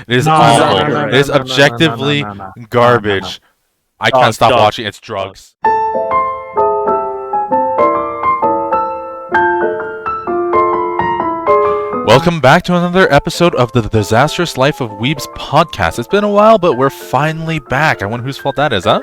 It is No, awful. no, no, It is no, no, objectively no, no, no, no. garbage. I can't Drugs, stop drugs, watching. It's drugs. Welcome back to another episode of the Disastrous Life of Weebs podcast. It's been a while, but we're finally back. I wonder whose fault that is, huh?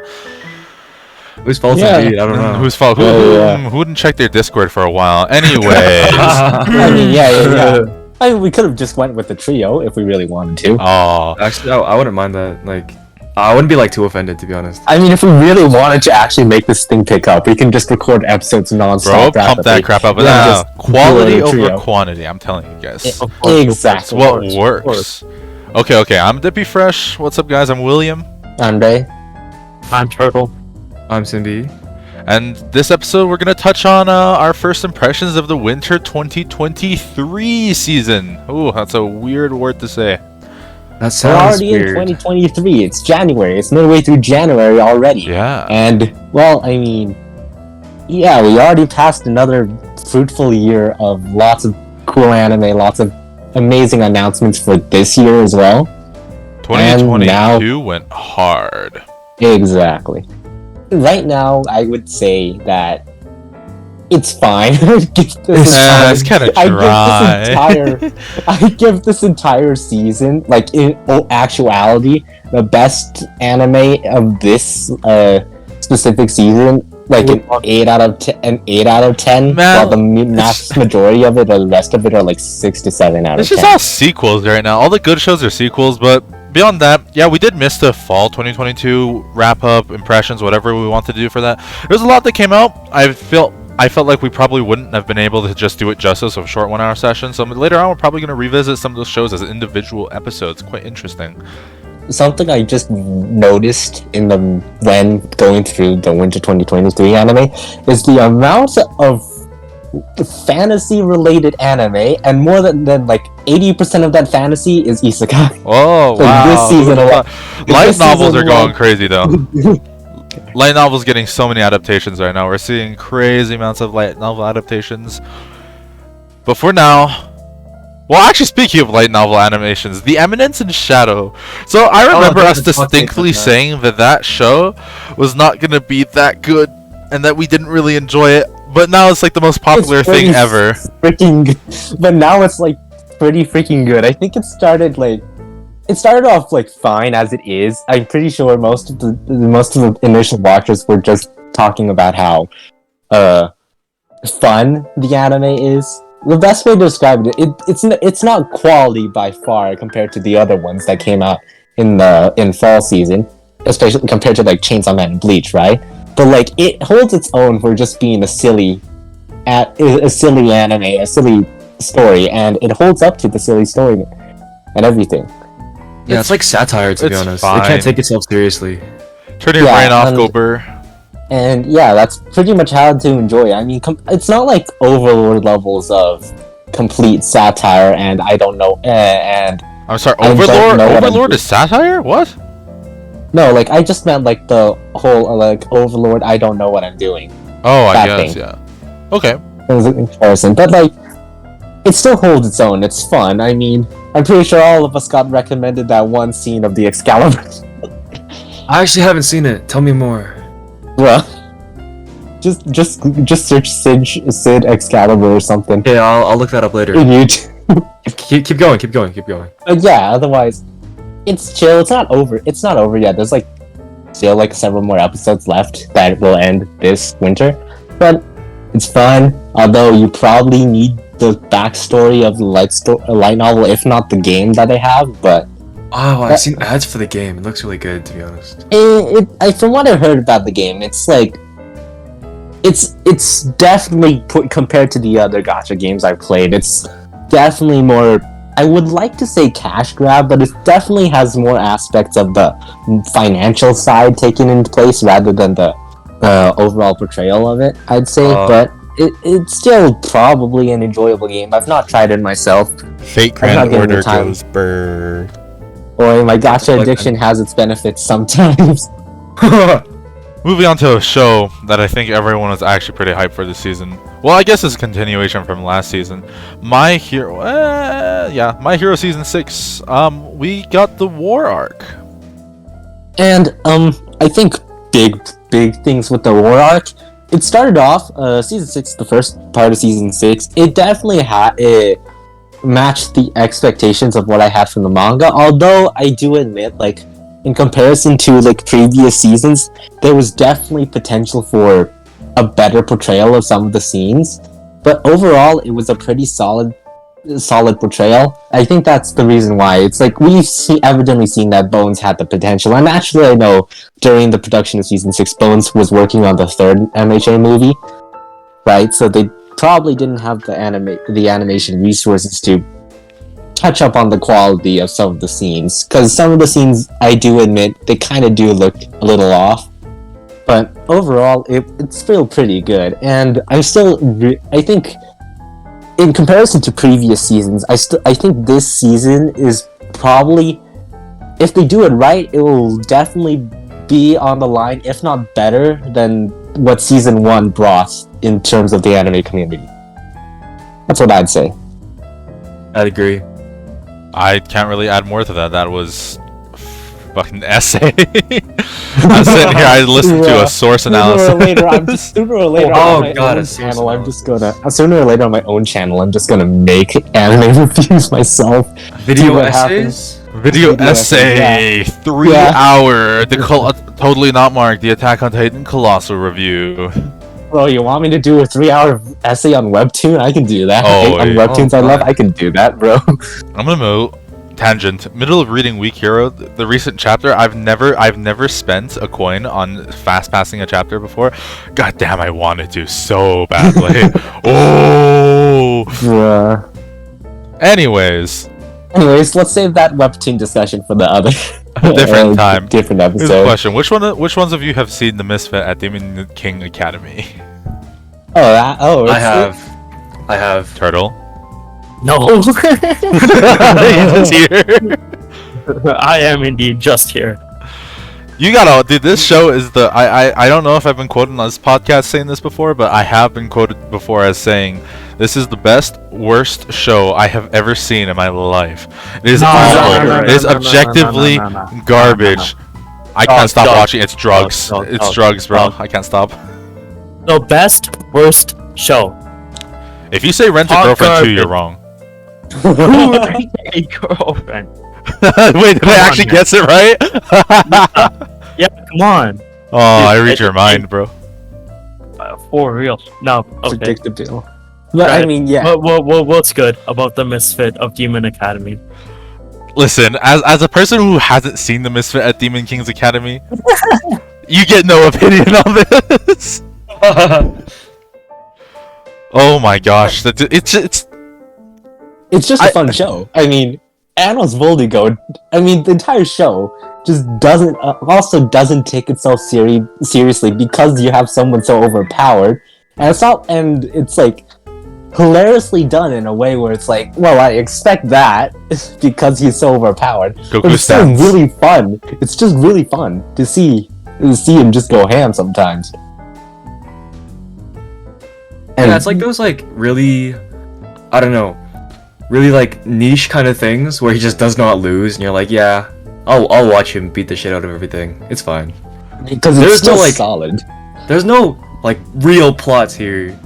Whose fault indeed? I don't know. Whose fault? Who wouldn't check their Discord for a while? Anyways. I mean, yeah. I mean, we could have just went with the trio if we really wanted to. Oh. Actually, I wouldn't mind that. Like, I wouldn't be like too offended, to be honest. I mean, if we really wanted to actually make this thing pick up, we can just record episodes non-stop. Bro, pump that crap up. Yeah, Quality do a over trio. quantity, I'm telling you guys. Exactly. That's what works. Okay, I'm Dippy Fresh. What's up, guys? I'm William. I'm Ray. I'm Turtle. I'm Cindy. And this episode, we're going to touch on our first impressions of the winter 2023 season. Ooh, that's a weird word to say. That We're sounds already weird. in 2023. It's January. It's midway through January already. Yeah. And, well, I mean, yeah, we already passed another fruitful year of lots of cool anime, lots of amazing announcements for this year as well. 2022 went hard. Exactly. Right now, I would say that it's fine. It's kind of dry. I give this entire season, like in actuality, the best anime of this specific season, like an 8 out of 10. An 8 out of 10. Man, while the vast majority of it, or the rest of it, are like 6 to 7 out of 10. It's just all sequels right now. All the good shows are sequels, but beyond that, yeah, we did miss the fall 2022 wrap-up, impressions, whatever we want to do for that. There's a lot that came out. I felt like we probably wouldn't have been able to just do it justice of a short 1 hour session. So later on, we're probably going to revisit some of those shows as individual episodes. Quite interesting. Something I just noticed when going through the winter 2023 anime is the amount of fantasy related anime, and more than like 80% of that fantasy is isekai. Oh, So wow. this season alone. Light This novels season are going alone- crazy, though. Light novels getting so many adaptations right now. We're seeing crazy amounts of light novel adaptations. But for now... Well, actually, speaking of light novel animations, The Eminence and Shadow. So I remember us distinctly saying that show was not going to be that good and that we didn't really enjoy it. But now it's like the most popular thing ever. But now it's like pretty freaking good. I think it started off like fine as it is. I'm pretty sure most of the initial watchers were just talking about how fun the anime is. The best way to describe it's not quality by far compared to the other ones that came out in fall season, especially compared to like Chainsaw Man and Bleach, right? But like it holds its own for just being a silly anime, a silly story, and it holds up to the silly story and everything. Yeah, it's like satire, to be it's honest. fine. It can't take itself seriously. Turn your brain off, Gober. And yeah, that's pretty much how to enjoy it. I mean, it's not like Overlord levels of complete satire, and I don't know, and I'm sorry, I don't Overlord? know what I'm Overlord doing. is satire? What? no, like I just meant like the whole like Overlord. I don't know what I'm doing. Oh, I That guess, thing. yeah. Okay. As a comparison, but like it still holds its own. It's fun. I mean, I'm pretty sure all of us got recommended that one scene of the Excalibur. I actually haven't seen it. Tell me more. Well, just search Sid Excalibur or something. Okay, I'll look that up later. in YouTube. Keep going. But yeah, otherwise, it's chill. It's not over yet. There's like still like several more episodes left that will end this winter. But it's fun. Although you probably need the backstory of the light novel, if not the game that they have. But Oh, I've seen ads for the game. It looks really good, to be honest. from what I heard about the game, it's like it's definitely compared to the other gacha games I've played. It's definitely more. I would like to say cash grab, but it definitely has more aspects of the financial side taken into place rather than the overall portrayal of it, I'd say. But it's still probably an enjoyable game. I've not tried it myself. Fate I'm not Grand getting the Order time. goes brr. Boy, my gacha addiction has its benefits sometimes. Moving on to a show that I think everyone was actually pretty hyped for this season. Well, I guess it's a continuation from last season. My Hero Season 6. We got the war arc. And I think big things with the war arc. It started off season 6, the first part of season 6. It definitely it matched the expectations of what I had from the manga. Although I do admit, like, in comparison to like previous seasons, there was definitely potential for a better portrayal of some of the scenes. But overall, it was a pretty solid portrayal. I think that's the reason why. It's like we've evidently seen that Bones had the potential. And actually, I know during the production of season 6, Bones was working on the third MHA movie, right? So they probably didn't have the animation resources to touch up on the quality of some of the scenes, because some of the scenes, I do admit, they kind of do look a little off, but overall it's still pretty good. And I think in comparison to previous seasons, I think this season is probably, if they do it right, it will definitely be on the line, if not better than what season 1 brought in terms of the anime community. That's what I'd say. I'd agree. I can't really add more to that. That was fucking essay. I'm sitting here. I listened to a source analysis. Sooner or later on my own channel, on my own channel, I'm just gonna make anime reviews myself. Video essays. Video essay, yeah. 3 hour. Totally not marked. The Attack on Titan Colossal review. Bro, you want me to do a 3-hour essay on Webtoon? I can do that. Oh, on Webtoons I love, I can do that, bro. I'm gonna move. Tangent. Middle of reading Weak Hero, the recent chapter. I've never spent a coin on fast passing a chapter before. God damn, I wanted to so badly. Oh. Bruh. Anyways, let's save that Webtoon discussion for the other different time. Different episode. Here's a question: Which ones of you have seen The Misfit at Demon King Academy? I have. Turtle. No. He's here. I am indeed just here. You gotta, dude. This show is the. I don't know if I've been quoted on this podcast saying this before, but I have been quoted before as saying this is the worst show I have ever seen in my life. It is awful. It is objectively garbage. I can't stop watching. It's drugs. It's drugs, bro. I can't stop. The best, worst show. If you say Rent a Girlfriend 2, you're wrong. A girlfriend. Wait, did I actually guess it right? Yeah, come on. Oh, I read your mind, bro. For real. No, okay. Predictable. But I mean, yeah. What's good about the Misfit of Demon Academy? Listen, as a person who hasn't seen The Misfit at Demon King's Academy, you get no opinion on this. Oh my gosh, it's just a fun show. I mean, Anno's Voldigo, the entire show just doesn't take itself seriously because you have someone so overpowered, and it's like hilariously done in a way where it's like, well, I expect that because he's so overpowered. Goku but it's still stance. really fun. It's just really fun to see him just go ham sometimes. And Yeah, it's like those like really, I don't know, really like niche kind of things where he just does not lose, and you're like, yeah, I'll watch him beat the shit out of everything. It's fine. because it's still solid. There's no like real plots here,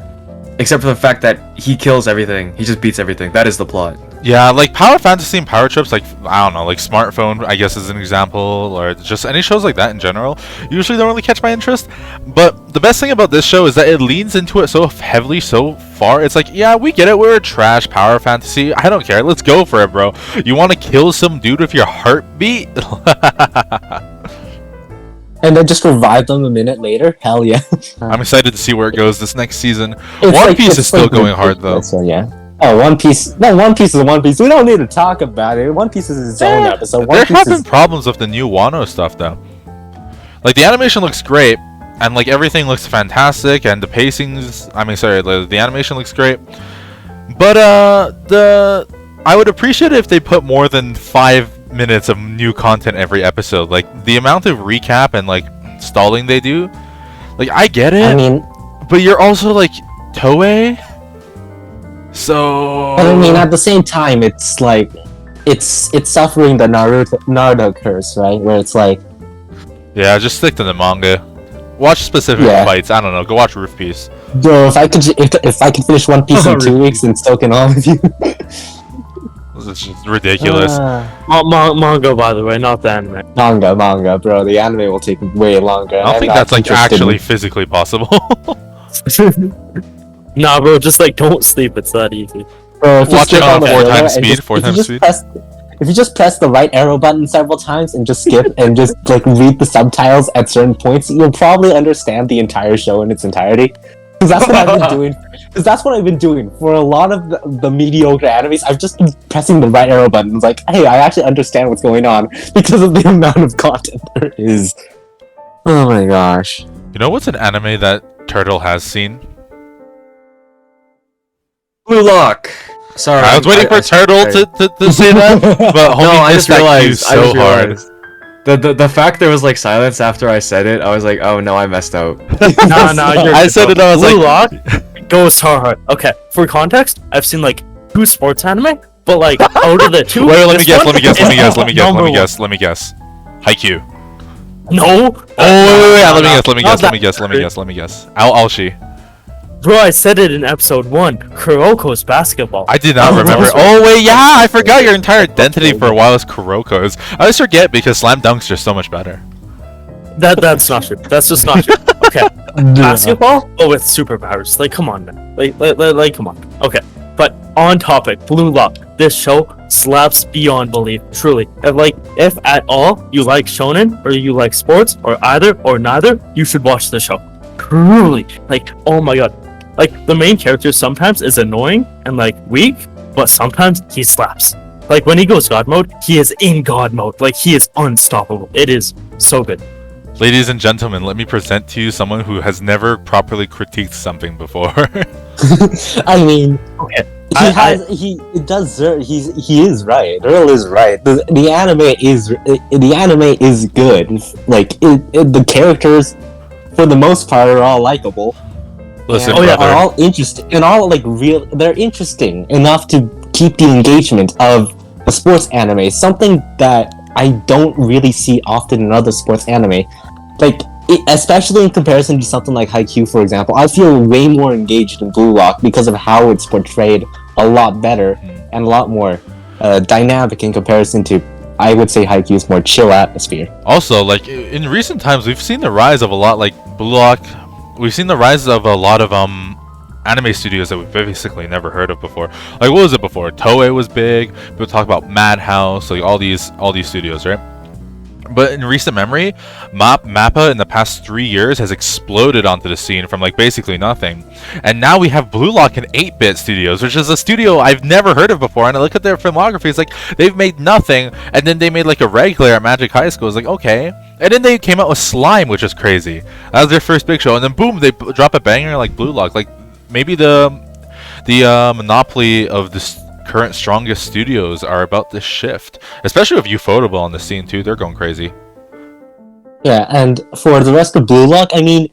except for the fact that he kills everything. He just beats everything. That is the plot. Yeah, like Power Fantasy and Power Trips, like, I don't know, like Smartphone, I guess is an example, or just any shows like that in general, usually don't really catch my interest. But the best thing about this show is that it leans into it so heavily, so far. It's like, yeah, we get it, we're a trash Power Fantasy, I don't care, let's go for it, bro. You want to kill some dude with your heartbeat? And then just revive them a minute later? Hell yeah. I'm excited to see where it goes this next season. It's One Piece it's is still like going hard, though. So yeah. Oh, One Piece. No, One Piece is One Piece. We don't need to talk about it. One Piece is its own episode. There have been problems with the new Wano stuff, though. Like, the animation looks great, and, like, everything looks fantastic, and the pacing's... the animation looks great. But, I would appreciate it if they put more than 5 minutes of new content every episode. Like, the amount of recap and, like, stalling they do Like, I get it, I mean, but you're also like Toei. So but I mean, at the same time, it's like it's suffering the Naruto curse, right? Where it's like, yeah, just stick to the manga. Watch specific Yeah. fights. I don't know. Go watch Roof Piece. bro, if I could finish One Piece in 2 weeks and still can all of you. It's just ridiculous. Manga, by the way, not the anime. Manga, bro. The anime will take way longer. I don't think that's like actually physically possible. Nah, bro, just like don't sleep. It's that easy. Bro, if you Watch it skip on all the 4 filler times and speed, just- 4 if you times just speed. If you just press the right arrow button several times and just skip and just like read the subtitles at certain points, you'll probably understand the entire show in its entirety. Because that's what I've been doing. Because that's what I've been doing for a lot of the mediocre animes. I've just been pressing the right arrow button. It's like, hey, I actually understand what's going on because of the amount of content there is. Oh my gosh. You know what's an anime that Turtle has seen? Blue Lock. Sorry, I was waiting for Turtle to say that, but homie No, I missed just that cue realized. so hard. The fact there was like silence after I said it, I was like, oh no, I messed out. Nah, you're I said it, I was Blue like- Lock goes so hard. Okay, for context, I've seen like 2 sports anime, but like out of the 2, Wait, let me this guess, one let me guess, let me is guess, let me guess, let number me guess, let me guess. Haikyuu. one. No. Oh, wait, let me guess, let me Not guess, let me that guess, let me good. guess, let me guess. Alshi. Bro, I said it in episode 1. Kuroko's basketball. I did not Oh, remember. those Oh were- wait, yeah, I forgot your entire identity for a while was Kuroko's. I always forget because Slam Dunk's just so much better. That's not true. That's just not true. Okay. Basketball, but with superpowers. Like, come on, man. Like, come on. Okay. But on topic, Blue Lock. This show slaps beyond belief. Truly. If at all you like shonen or you like sports or either or neither, you should watch the show. Truly. Like, oh my god. Like, the main character sometimes is annoying and like weak, but sometimes he slaps. Like, when he goes God mode, he is in God mode. Like, he is unstoppable. It is so good. Ladies and gentlemen, let me present to you someone who has never properly critiqued something before. I mean, Okay. he is right. Earl is right. The anime is good. Like the characters, for the most part, are all likable. Listen, and brother. are all interesting and all like real. They're interesting enough to keep the engagement of a sports anime. Something that I don't really see often in other sports anime. Like, especially in comparison to something like Haikyuu, for example, I feel way more engaged in Blue Lock because of how it's portrayed a lot better and a lot more dynamic in comparison to, I would say, Haikyuu's more chill atmosphere. Also, like in recent times, we've seen the rise of a lot like Blue Lock. We've seen the rise of a lot of anime studios that we've basically never heard of before. Like, what was it before? Toei was big. People talk about Madhouse, like all these studios, right? But in recent memory, Mappa in the past 3 years has exploded onto the scene from like basically nothing. And now we have Blue Lock and 8-Bit Studios, which is a studio I've never heard of before. And I look at their filmography, it's like they've made nothing, and then they made like a regular at Magic High School. It's like, okay. And then they came out with Slime, which is crazy. That was their first big show, and then boom, they drop a banger like Blue Lock. Like, maybe the monopoly of this current strongest studios are about to shift, especially with Ufotable on the scene too. They're going crazy. Yeah, and for the rest of Blue Lock, I mean,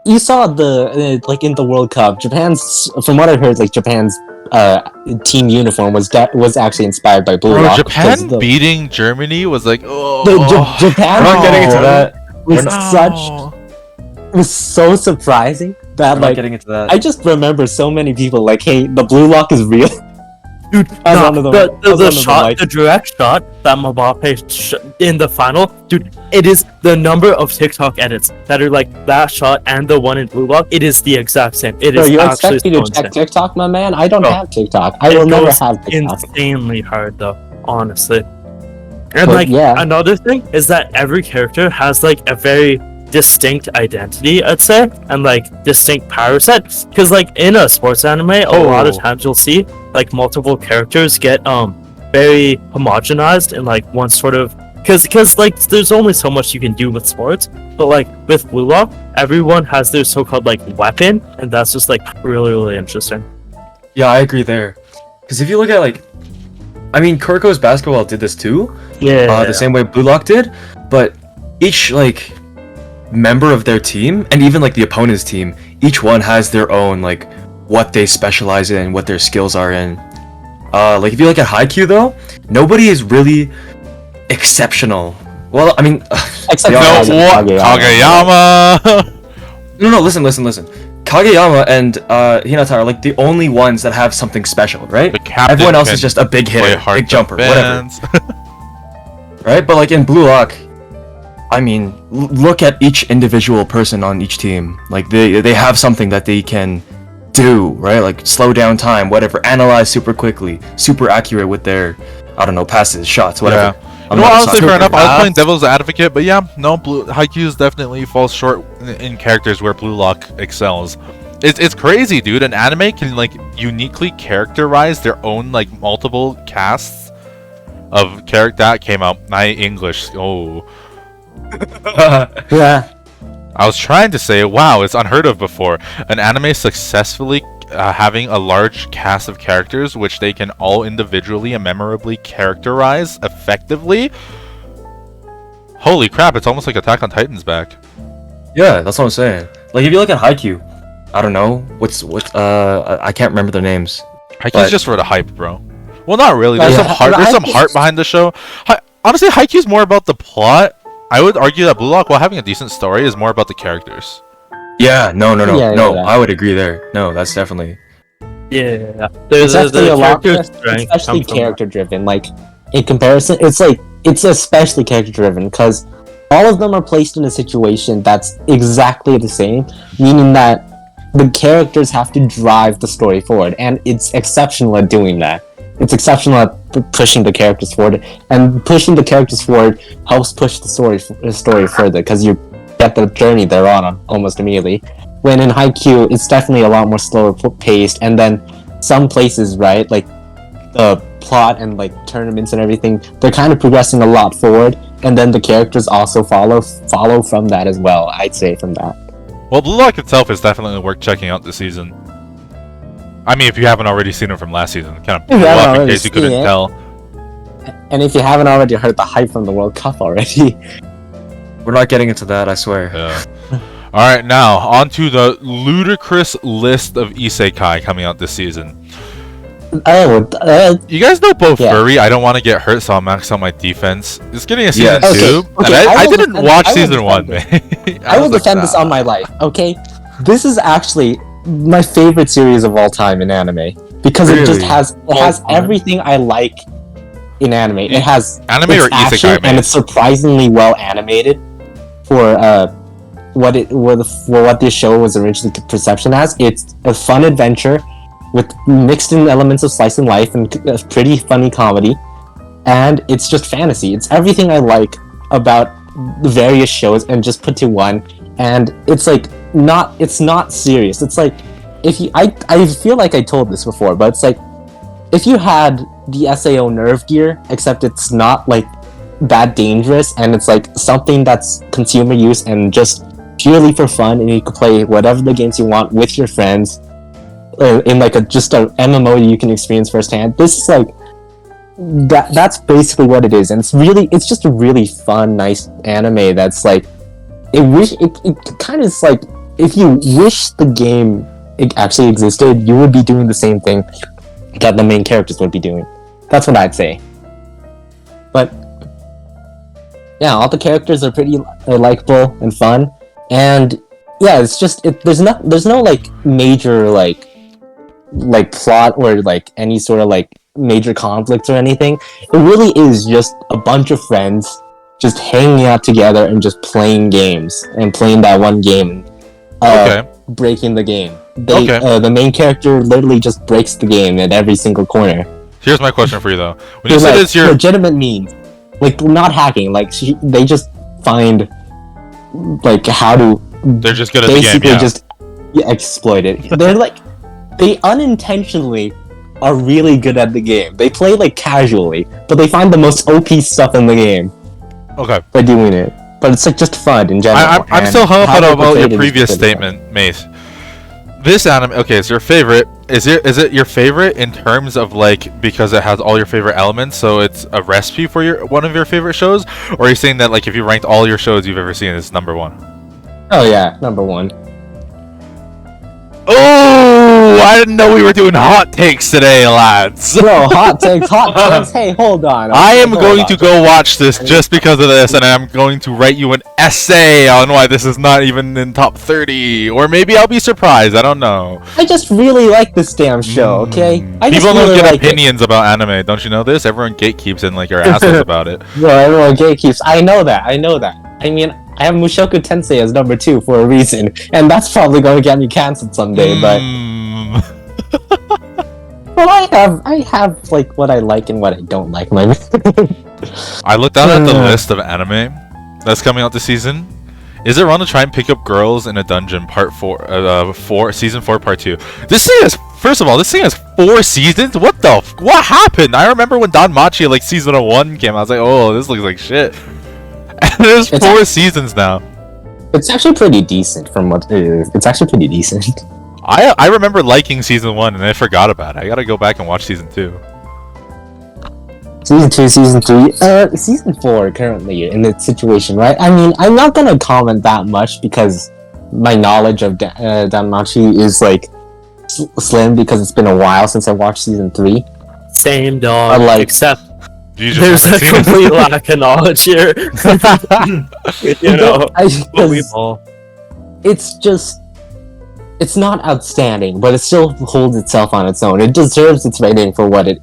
you saw the like in the World Cup, Japan's, from what I've heard, like Japan's team uniform was actually inspired by Blue Bro, Lock. Japan because beating Germany was like, oh, Japan We're not getting into that. was no. was so surprising that I'm not like getting into that. I just remember so many people like, hey, the Blue Lock is real. Dude, As nah, one of them- the as one of them shot, likes. the direct shot that Mbappe in the final, dude, it is the number of TikTok edits that are like that shot and the one in Blue Lock. It is the exact same. It Bro, is you actually expect me so to check insane. TikTok, my man? I don't Bro, have TikTok. I It will never goes have TikTok. insanely hard though, honestly. And But like yeah. another thing is that every character has like a very distinct identity, I'd say, and like distinct power set. Because like in a sports anime, a lot of Oh. times you'll see like multiple characters get very homogenized in like one sort of, because like there's only so much you can do with sports, but like with Blue Lock, everyone has their so-called like weapon, and that's just like really interesting. Yeah, I agree there. Because if you look at like, I mean, Kurko's basketball did this too, Yeah. the same way Blue Lock did, but each like member of their team, and even like the opponent's team, each one has their own like what they specialize in, what their skills are in. Like if you look at Haikyuu though, nobody is really exceptional. Well, I mean, Except they are- for Kageyama. no, listen. Kageyama and Hinata are like the only ones that have something special, right? The captain Everyone else can is just a big play hitter, hard big jumper, whatever. defense. Right? But like in Blue Lock, I mean, look at each individual person on each team. Like they have something that they can do, right? Like slow down time, whatever, analyze super quickly, super accurate with their, I don't know, passes, shots, whatever. Yeah. I'm No, not a honestly, soccer fair enough. I was player. playing devil's advocate, but yeah, no, Haikyuu definitely falls short in characters where Blue Lock excels. It's crazy, dude. An anime can like uniquely characterize their own like multiple casts of character. That came out my English. Oh, Yeah. I was trying to say, wow, it's unheard of before. An anime successfully having a large cast of characters which they can all individually and memorably characterize effectively. Holy crap, it's almost like Attack on Titan's back. Yeah, that's what I'm saying. Like if you look at Haikyuu, I don't know I can't remember their names. Haikyuu's But- just for the hype, bro. Well, not really. There's Yeah, some heart. There's some Haikyuu's- heart behind the show. Honestly, Haikyuu's more about the plot. I would argue that Blue Lock, while having a decent story, is more about the characters. Yeah, no, Yeah. I would agree there. No, that's definitely. Yeah, It's there's actually a lot, character strength especially comes from- character driven. Like in comparison, it's especially character driven because all of them are placed in a situation that's exactly the same, meaning that the characters have to drive the story forward, and it's exceptional at doing that. It's exceptional at pushing the characters forward, and pushing the characters forward helps push the story further because you get the journey they're on almost immediately. When in Haikyuu, it's definitely a lot more slower paced, and then some places, right, like the plot and like tournaments and everything, they're kind of progressing a lot forward, and then the characters also follow from that as well. I'd say from that. Well, Blue Lock itself is definitely worth checking out this season. I mean, if you haven't already seen it from last season, kind of blew Yeah, up in already case you couldn't seen it. tell. And if you haven't already heard the hype from the World Cup already, We're not getting into that, I swear. Yeah. All right, now on to the ludicrous list of isekai coming out this season. You guys know Bo Yeah. Furry. I don't want to get hurt, so I'll max out my defense. It's getting a season Yes. two, Okay, and I I will didn't defend- watch I will season one, defend man. I will was like, defend this on my life. Okay, this is actually my favorite series of all time in anime because it just Really? has time? everything I like in anime. It has Anime it's or isekai, action, man? and it's surprisingly well animated for what this show was originally perception as. It's a fun adventure with mixed in elements of slice and life and a pretty funny comedy, and it's just fantasy. It's everything I like about the various shows and just put to one. And it's like it's not serious. It's like if you I feel like I told this before, but it's like if you had the SAO Nerve gear, except it's not like that dangerous, and it's like something that's consumer use and just purely for fun, and you can play whatever the games you want with your friends in like just a MMO you can experience firsthand. This is like that's basically what it is, and it's just a really fun, nice anime that's like it kind of is like if you wish the game it actually existed, you would be doing the same thing that the main characters would be doing. That's what I'd say. But yeah, all the characters are pretty likable and fun, and yeah, it's just there's no like major like plot or like any sort of like major conflicts or anything. It really is just a bunch of friends just hanging out together and just playing games and playing that one game. Okay. Breaking the game. Okay. The main character literally just breaks the game at every single corner. Here's my question for you though. When you There's said like it's your legitimate means, like not hacking. Like they just find like how to they're just good at the game, basically yeah. just exploit it. They're like they unintentionally are really good at the game. They play like casually, but they find the most OP stuff in the game Okay. by doing it. But it's like just fun in general. I'm and still hung how up they about portrayed your it is previous really fun. statement, Mace. This anime, okay, is your favorite. Is it your favorite in terms of like because it has all your favorite elements, so it's a recipe for one of your favorite shows, or are you saying that like if you ranked all your shows you've ever seen, it's number one? Oh yeah, number one. Oh, I didn't know we were doing hot takes today, lads. Bro, hot takes, hot takes. Hey, hold on. I am Hold going on. to go watch this just because of this, and I'm going to write you an essay on why this is not even in top 30. Or maybe I'll be surprised. I don't know. I just really like this damn show. Okay. I just People don't really get like it. opinions about anime. Don't you know this? Everyone gatekeeps and like are assholes about it. Bro, everyone gatekeeps. I know that. I know that. I mean, I have Mushoku Tensei as number 2 for a reason, and that's probably going to get me cancelled someday. But well, I have like what I like and what I don't like. My I looked down at the list of anime that's coming out this season. Is it wrong to try and pick up girls in a dungeon? Part 4, season 4, part 2. This thing is, first of all, this thing has 4 seasons. What the? What happened? I remember when Danmachi like season 1 came out. I was like, oh, this looks like shit. And there's 4 seasons now. It's actually pretty decent from what it is. It's actually pretty decent. I remember liking season 1 and I forgot about it. I gotta go back and watch season 2. Season 2, season 3, season 4 currently in this situation, right? I mean, I'm not gonna comment that much because my knowledge of Danmachi is like slim because it's been a while since I watched season 3. Same dog, I like- except You just there's a haven't seen it. complete lack of knowledge here. You know, but we all. It's just, it's not outstanding, but it still holds itself on its own. It deserves its rating for what it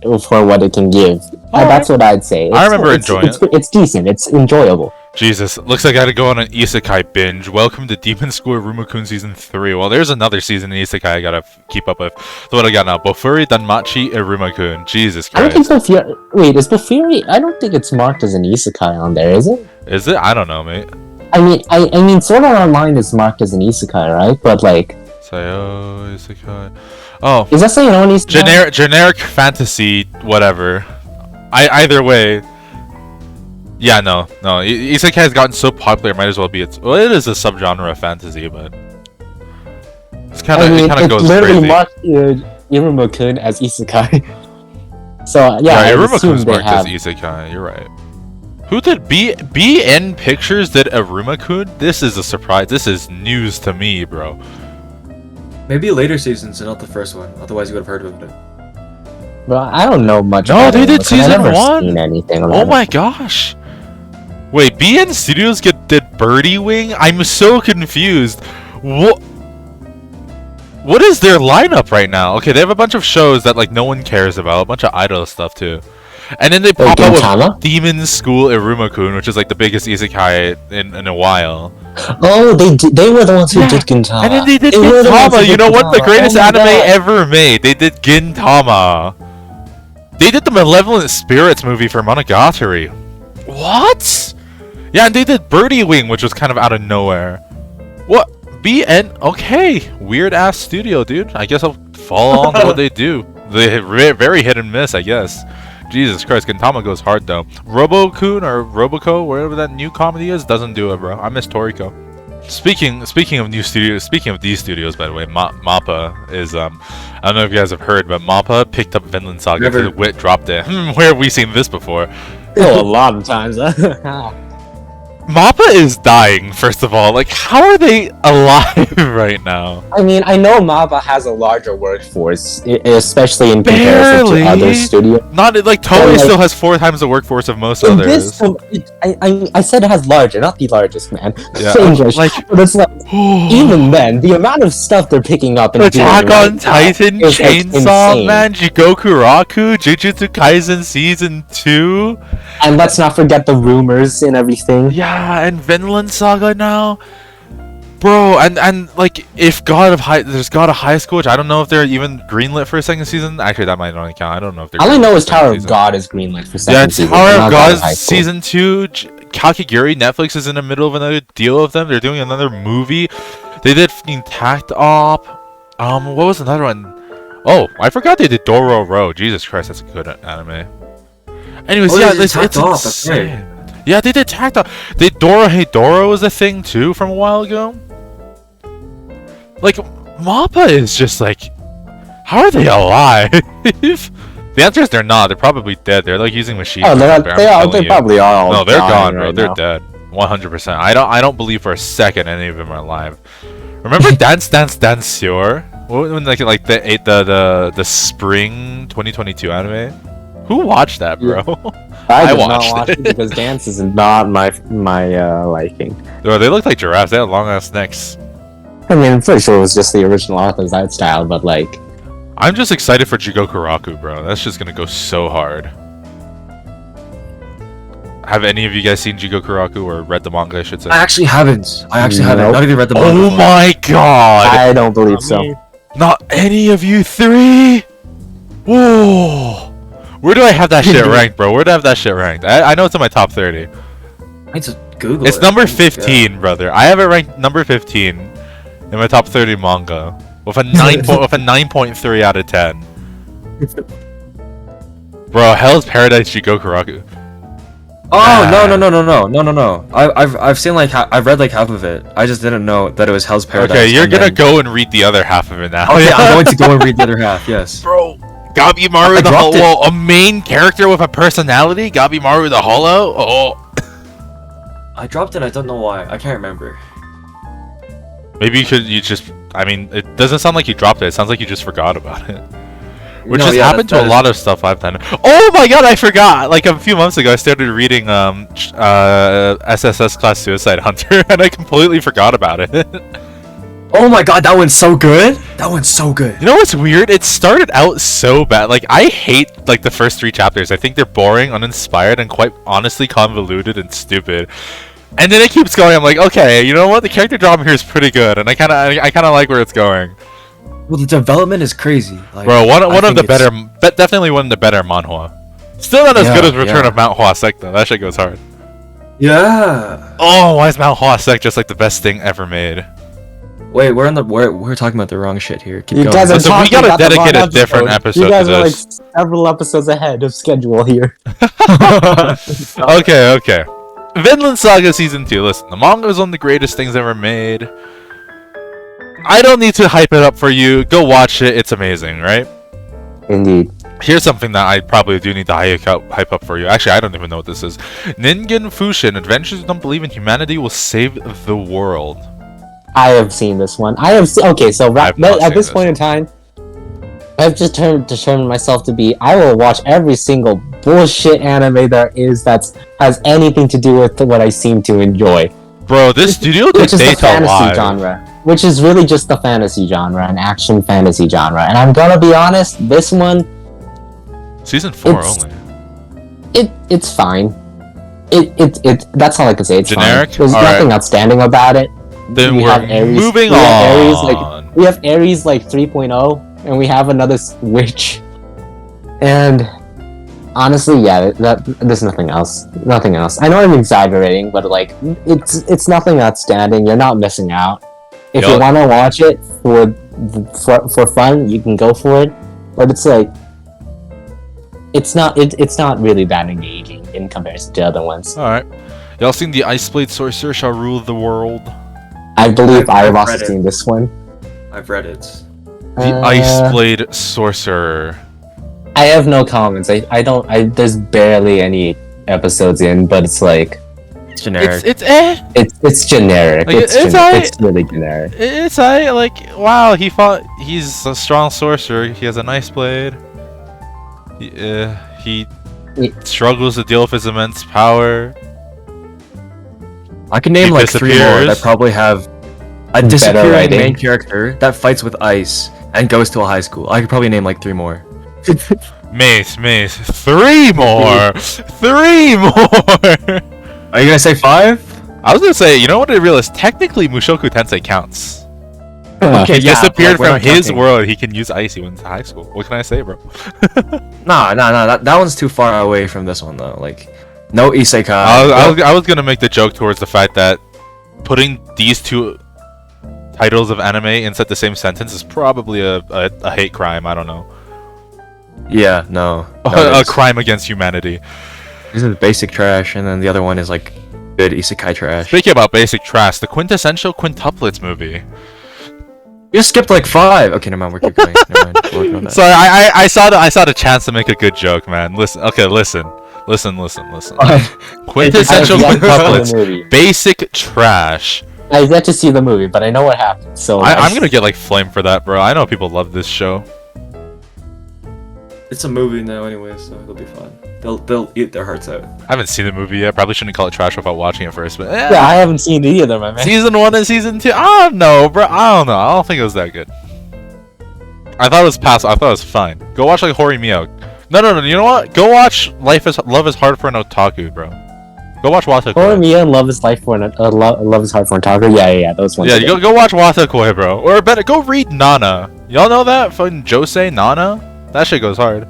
can give. That's what I'd say. I remember enjoying it. It's decent. It's enjoyable. Jesus, looks like I gotta go on an isekai binge. Welcome to Demon School Rumukun Season 3. Well, there's another season in isekai I gotta keep up with. So what I got now? Bofuri, Danmachi, Irumakun. Jesus I don't Christ. think Bofuri... Wait, is Bofuri... I don't think it's marked as an isekai on there, is it? Is it? I don't know, mate. I mean, Sword Art Online is marked as an isekai, right? But, like... Sayo, isekai. Oh. Is that saying an isekai? Generic fantasy, whatever. Either way... Yeah, no. Isekai has gotten so popular, it might as well be well, it is a subgenre of fantasy, but it kind of goes literally crazy. marked Irumakun as isekai. So yeah, I Irumakun's assume they marked have. as isekai. You're right. Who did BN Pictures did Irumakun? This is a surprise. This is news to me, bro. Maybe later seasons and not the first one. Otherwise, you would have heard of it. But I don't know much. No, about they did Irumakun. season I've never 1? Seen anything Oh about my it. gosh. Wait, BN Studios did Birdie Wing? I'm so confused. What is their lineup right now? Okay, they have a bunch of shows that like no one cares about, a bunch of idol stuff too. And then they pop out Gintama? with Demon School Irumakun, which is like the biggest isekai in a while. Oh, they were the ones who did Gintama. And then they did were the ones who Gintama. You did know what? The Gintama. greatest Oh my anime God. ever made. They did Gintama. They did the Malevolent Spirits movie for Monogatari. What? Yeah, and they did Birdie Wing, which was kind of out of nowhere. What? BN? Okay. Weird ass studio, dude. I guess I'll follow on to what they do. They very hit and miss, I guess. Jesus Christ, Gintama goes hard though. Robokun or Roboco, whatever that new comedy is, doesn't do it, bro. I miss Toriko. Speaking of new studios, speaking of these studios, by the way, Mappa is I don't know if you guys have heard, but Mappa picked up Vinland Saga. Never. The Wit dropped it. Where have we seen this before? Oh, a lot of times. Mappa is dying. First of all, like, how are they alive right now? I mean, I know Mappa has a larger workforce, especially in comparison Barely. to other studios. Not like Toei Like- still has 4 times the workforce of most In others. this, I said it has larger, not the largest, man. Yeah, English. like- But it's like, even then, the amount of stuff they're picking up and doing Attack right on now Titan, is, like, Chainsaw insane. Man, Jigoku Raku, Jujutsu Kaisen Season 2. And let's not forget the rumors and everything. Yeah, and Vinland Saga now. Bro, and like, if there's God of High School, which I don't know if they're even greenlit for a second season. Actually, that might not count. I don't know if they're All I greenlit know for is a second Tower of season. God is greenlit for Yeah, second season. Tower but of not God High School. Season 2, Kakiguri, Netflix is in the middle of another deal with them. They're doing another movie. They did fucking Tact Op. What was another one? Oh, I forgot they did Doro Row. Jesus Christ, that's a good anime. Anyways, Oh, yeah, they did it's Tact Op, that's right. insane. Yeah, they did Tact Op. They Doro Hey Doro was a thing too from a while ago. Like, Mappa is just like, how are they alive? The answer is they're not. They're probably dead. They're like using machines. Oh, or something, I'm telling they you. probably are all No, they're dying gone, bro. right They're now. dead. 100%. I don't believe for a second any of them are alive. Remember Dance Dance Dance Your? When like the spring 2022 anime? Who watched that, bro? I did not watched watch it. it because dance is not my liking. Bro, they look like giraffes. They have long ass necks. I mean, I'm pretty sure it was just the original author's art style, but like, I'm just excited for Jigoku Raku, bro. That's just gonna go so hard. Have any of you guys seen Jigoku Raku or read the manga, I should say? I actually haven't. Nope. Not even read the manga. Oh my god! I don't believe so. Not any of you three? Whoa! Where do I have that shit ranked, bro? Where do I have that shit ranked? I know it's in my top 30. I need to Google It's it. number 15, brother. I have it ranked number 15 in my top 30 manga with a 9.3 out of 10. Bro, Hell's Paradise Jigoku Raku. Oh no! I've seen like I've read like half of it. I just didn't know that it was Hell's Paradise. Okay, you're and gonna then- go and read the other half of it now. Oh yeah, I'm going to go and read the other half. Yes. Bro, Gabimaru I the dropped it. Hollow, a main character with a personality? Gabimaru the Hollow? Oh. I dropped it. I don't know why. I can't remember. Maybe you just, I mean, it doesn't sound like you dropped it. It sounds like you just forgot about it. Which No, has yeah, happened to that a is- lot of stuff I've done. Oh my god, I forgot! Like a few months ago, I started reading SSS Class Suicide Hunter, and I completely forgot about it. Oh my god, that one's so good. That one's so good. You know what's weird? It started out so bad. Like, I hate, like, the first 3 chapters. I think they're boring, uninspired, and quite honestly convoluted and stupid. And then it keeps going. I'm like, okay, you know what? The character drama here is pretty good, and I kind of like where it's going. Well, the development is crazy. Like, Bro, one I of think the it's- better, definitely one of the better manhwa. Still not as Yeah, good as Return yeah. of Mount Hwasek though. That shit goes hard. Yeah. Oh, why is Mount Hwasek just like the best thing ever made? Wait, we're talking about the wrong shit here. Keep You going. guys are Listen, we talking gotta about the dedicate wrong a different episode You guys to are like this. several episodes ahead of schedule here. Okay. Vinland Saga Season 2. Listen, the manga is one of the greatest things ever made. I don't need to hype it up for you. Go watch it. It's amazing, right? Indeed. Here's something that I probably do need to hype up for you. Actually, I don't even know what this is. Ningen Fushin, Adventures Who Don't Believe in Humanity Will Save the World. I have seen this one. I have okay. So I've not at seen this this. point in time, I've just determined myself to be. I will watch every single bullshit anime there is that has anything to do with what I seem to enjoy, Bro, this studio did which is the Data fantasy Live. genre. Which is really just the fantasy genre, an action fantasy genre. And I'm gonna be honest, this one, Season 4 It's- only. it's fine. It that's all I can say. It's Generic? fine. There's Alright. nothing outstanding about it. Then we we're have Ares- moving we have Ares, on. We have Ares like 3.0, and we have another witch. And honestly, yeah, there's nothing else. Nothing else. I know I'm exaggerating, but like, it's nothing outstanding. You're not missing out. If you Yup. want to watch it for fun, you can go for it. But it's like, it's not really that engaging in comparison to other ones. Alright. Y'all seen the Ice Blade Sorcerer Shall Rule the World? I believe I have I've also read it. seen this one. I've read it. The Ice Blade Sorcerer. I have no comments. I don't. There's barely any episodes in, but it's like It's generic. It's eh. it's generic. Like, it's it's alright. it's really generic. It's like, wow, he's a strong sorcerer. He has an ice blade. He Ye- struggles to deal with his immense power. I can name He like 3 more disappears. that probably have a Better disappearing writing. main character that fights with ice and goes to a high school. I could probably name like 3 more. Mace, 3 more, 3 more. Are you gonna say 5? I was gonna say, you know what it realized? Technically, Mushoku Tensei counts. Okay, He yeah, disappeared like, we're from not his counting. world. He can use ice. He went to high school. What can I say, bro? Nah. That one's too far away from this one though. Like, no isekai. I was gonna make the joke towards the fact that putting these 2 titles of anime inside the same sentence is probably a hate crime. I don't know. Yeah, no. A crime against humanity. This is basic trash, and then the other one is like good isekai trash. Speaking about basic trash, the quintessential quintuplets movie. You just skipped like 5. Okay, never mind. We're keep going. Never mind. We're working on that. So I saw the chance to make a good joke, man. Listen. Listen. What? Quintessential I've yet to see the quintuplets. movie. Basic trash. I've yet to see the movie, but I know what happened. So I'm gonna get like flamed for that, bro. I know people love this show. It's a movie now anyway, so it'll be fun. They'll eat their hearts out. I haven't seen the movie yet. Probably shouldn't call it trash without watching it first, but Yeah, I haven't seen it either, my man. season 1 and season 2. I don't know, bro. I don't know. I don't think it was that good. I thought it was I thought it was fine. Go watch like Horimiya. No. You know what? Go watch Love is Hard for an Otaku, bro. Go watch Watakoi. Horimiya and Love is Life for an Love is Hard for an Otaku. Yeah, those ones. Yeah, are good. go watch Watakoi, bro. Or better, go read Nana. Y'all know that? Fucking Josei Nana? That shit goes hard.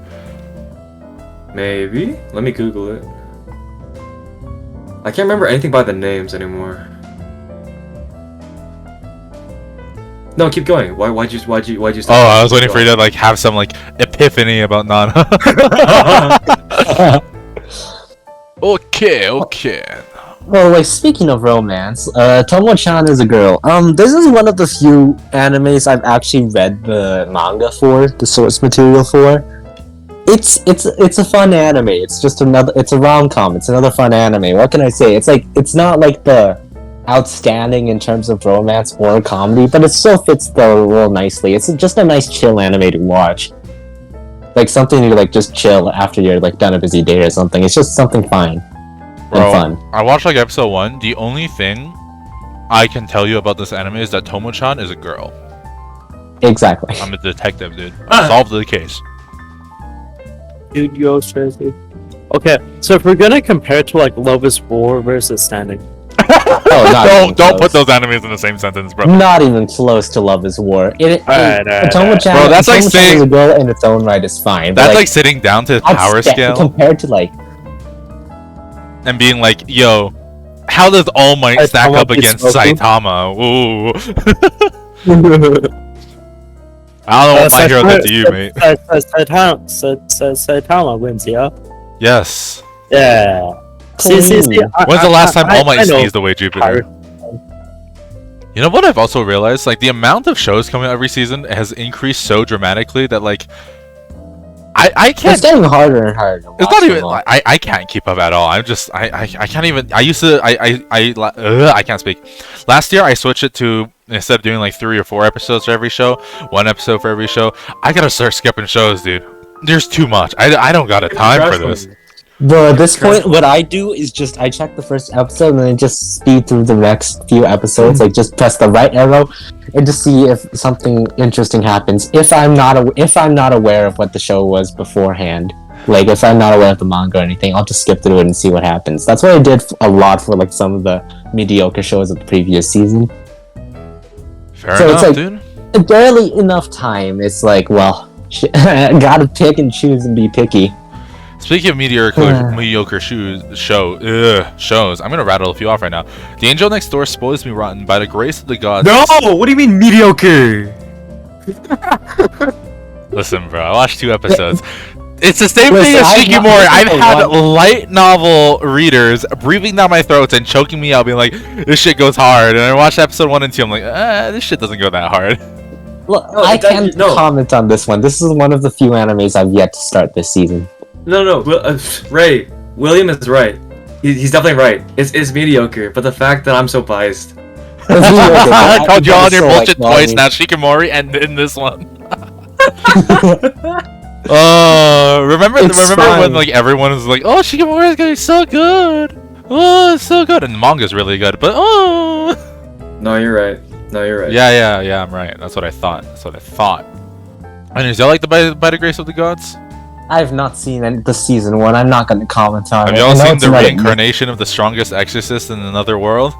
Maybe. Let me Google it. I can't remember anything by the names anymore. No, keep going. Why'd you stop? Oh, I was waiting for you to like have some like epiphany about Nana. Okay. Well, like speaking of romance, Tomo-chan is a girl. This is one of the few animes I've actually read the manga for, the source material for. It's a fun anime. It's just it's a rom-com. It's another fun anime. What can I say? It's not like the outstanding in terms of romance or comedy, but it still fits the role nicely. It's just a nice chill anime to watch. Like something to like just chill after you're like done a busy day or something. It's just something fine and Bro, fun. I watched like episode 1. The only thing I can tell you about this anime is that Tomo-chan is a girl. Exactly. I'm a detective, dude. I solved the case. Dude, you're crazy. Okay, so if we're gonna compare to like Love is War versus Standing, Oh, not even Don't put close. those animes in the same sentence, bro. Not even close to Love is War. Alright. Tomo-chan, Bro, that's like Tomo-chan saying- is a girl in its own right is fine. but, That's like sitting down to the power scale compared to like and being like, yo, how does All Might stack Saitama up against is Goku? Saitama? Ooh. I don't know what my hero did to you, mate. Saitama wins, yeah? Yes. Yeah. See, When's the last time All Might I know. sneezed away Jupiter? You know what I've also realized? Like, the amount of shows coming out every season has increased so dramatically that, like, I it's can't. getting harder and harder. To It's watch not them even. all. I can't keep up at all. I'm just. I can't even. I used to. I can't speak. Last year I switched it to, instead of doing like 3 or 4 episodes for every show, 1 episode for every show. I gotta start skipping shows, dude. There's too much. I don't got a time for this. Bro, at this point, what I do is just I check the first episode and then just speed through the next few episodes. Like just press the right arrow and just see if something interesting happens. If I'm not aware of what the show was beforehand, like if I'm not aware of the manga or anything, I'll just skip through it and see what happens. That's what I did a lot for like some of the mediocre shows of the previous season. Fair So enough, it's like- dude. Barely enough time. It's like, well, gotta pick and choose and be picky. Speaking of mediocre shows, I'm gonna rattle a few off right now. The Angel Next Door spoils me rotten by the grace of the gods. No! What do you mean mediocre? Listen, bro, I watched 2 episodes. It's the same Listen, thing as I've not Shikimori. I've listened to had one. light novel readers breathing down my throats and choking me out, being like, "This shit goes hard." And I watched episode 1 and 2. I'm like, this shit doesn't go that hard. Well, No, I that- can't no. comment on this one. This is one of the few animes I've yet to start this season. No. Ray, William is right. He's definitely right. It's mediocre, but the fact that I'm so biased. I called you all on your So, like, bullshit well, I twice mean- now, Shikimori, and in this one. Remember It's when fine. like everyone was like, "Oh, Shikimori is gonna be so good. Oh, it's so good," and the manga's really good, but oh. No, you're right. Yeah, I'm right. That's what I thought. And is y'all like the by the grace of the gods? I have not seen the season 1. I'm not going to comment on Have it. y'all I know seen it's the not a- reincarnation of the strongest exorcist in another world?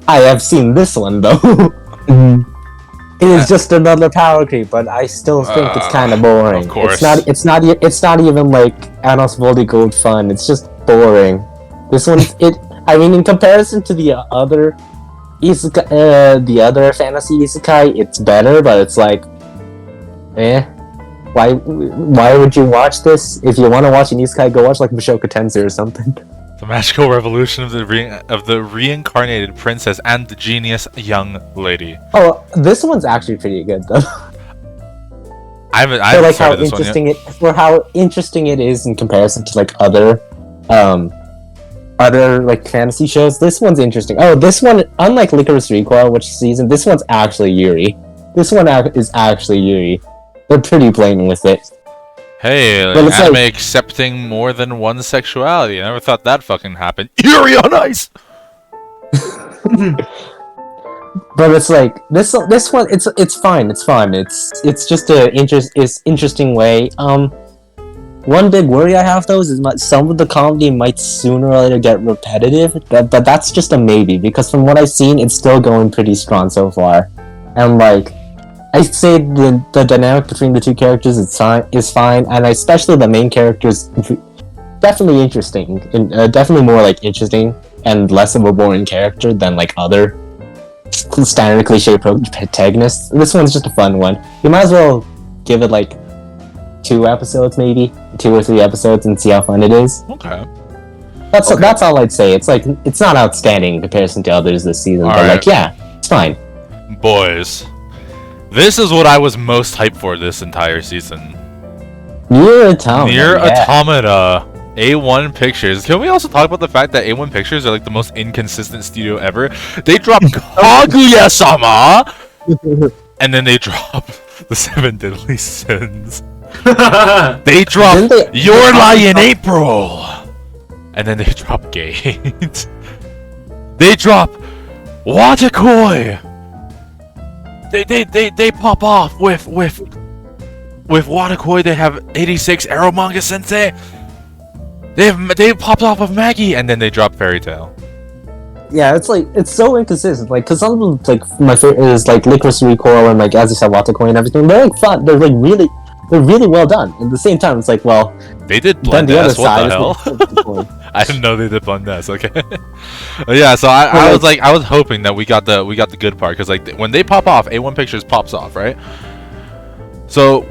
I have seen this one though. It is just another power creep, but I still think it's kind of boring. Of course. It's not even like Anos Gold fun. It's just boring. This one, I mean, in comparison to the other isekai, the other fantasy isekai, it's better, but it's like, why would you watch this? If you want to watch an isekai, go watch like Mushoku Tensei or something. The magical revolution of the reincarnated princess and the genius young lady. Oh, this one's actually pretty good though. I haven't For like how started this one yet. interesting how interesting it is in comparison to like other other like fantasy shows. This one's interesting. Oh, this one, unlike Licorice Recoil, which season, this one's actually Yuri. This one is actually Yuri. They're pretty blatant with it. Hey, But it's anime like- accepting more than one sexuality. I never thought that fucking happened. Yuri on Ice! But it's like this one. It's fine. It's fun. It's just it's interesting way. One big worry I have though is some of the comedy might sooner or later get repetitive. But that's just a maybe, because from what I've seen, it's still going pretty strong so far. And like, I'd say the dynamic between the two characters is fine, and especially the main characters definitely interesting, and definitely more like interesting and less of a boring character than like other standard cliche protagonists. This one's just a fun one. You might as well give it like 2 episodes, maybe 2 or 3 episodes, and see how fun it is. Okay. That's all I'd say. It's like, it's not outstanding in comparison to others this season, but Alright. like, yeah, it's fine. Boys, this is what I was most hyped for this entire season. Nier Automata. Nier yeah. Automata, A1 Pictures. Can we also talk about the fact that A1 Pictures are like the most inconsistent studio ever? They drop Kaguya-sama, and then they drop the 7 Deadly Sins. They drop Didn't they- Your Lie in April, and then they drop Gate. They drop Watakoi. They pop off with Watakoi. They have 86 Arrow Manga Sensei. They popped off of Maggie, and then they drop Fairy Tail. Yeah, it's like, it's so inconsistent. Like, cause some of them, like, my favorite is like Licorice Recoil and like, as you said, Watakoi and everything. They're like fun. They're like really well done. At the same time, it's like, well, They did then the other Blend S. What side the hell? is I didn't know they did Blend S. Okay. Yeah. So I was like, I was hoping that we got the good part, because like when they pop off, A1 Pictures pops off, right? So